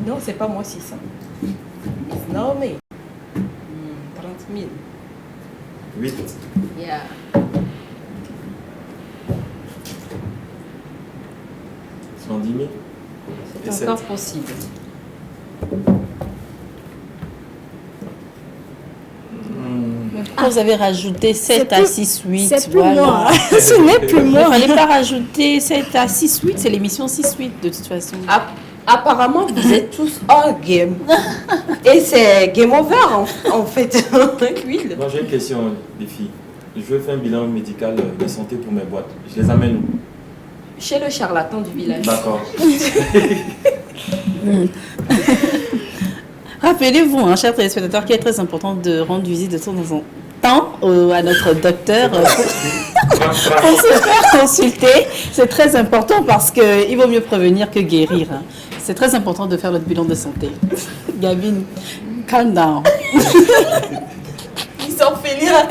A: Non, c'est pas moi 600. Non, mais 30 000.
D: 8.
A: Yeah.
D: Cent 10 000. Et
A: C'est encore possible.
B: Pourquoi vous avez rajouté 7 à 6, 8?
C: C'est plus moi. Ce n'est plus
B: Il ne
C: moi.
B: fallait pas rajouter 7 à 6, 8. C'est l'émission 6, 8 de toute façon.
A: Apparemment, vous êtes tous hors game. Et c'est game over en fait. Oui.
D: Moi j'ai une question, les filles. Je veux faire un bilan médical de santé pour mes boîtes. Je les amène où?
A: Chez le charlatan du village.
D: D'accord.
B: Rappelez-vous, chers téléspectateurs, qu'il est très important de rendre visite de temps en temps à notre docteur pour se faire consulter. C'est très important parce qu'il vaut mieux prévenir que guérir. C'est très important de faire notre bilan de santé. Gabine, calm down.
A: Ils sont félins.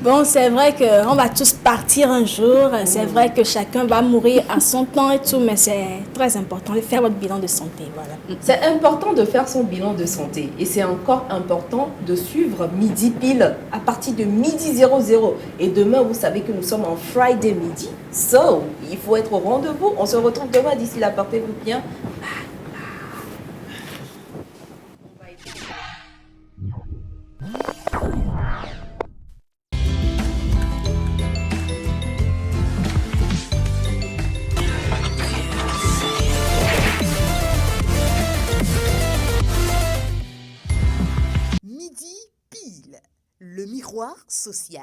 C: Bon, c'est vrai qu'on va tous partir un jour. C'est vrai que chacun va mourir à son temps et tout, mais c'est très important de faire votre bilan de santé. Voilà.
A: C'est important de faire son bilan de santé et c'est encore important de suivre Midi Pile à partir de midi 00. Et demain, vous savez que nous sommes en Friday midi. So, il faut être au rendez-vous. On se retrouve demain. D'ici là, portez-vous bien.
E: Midi pile, le miroir social.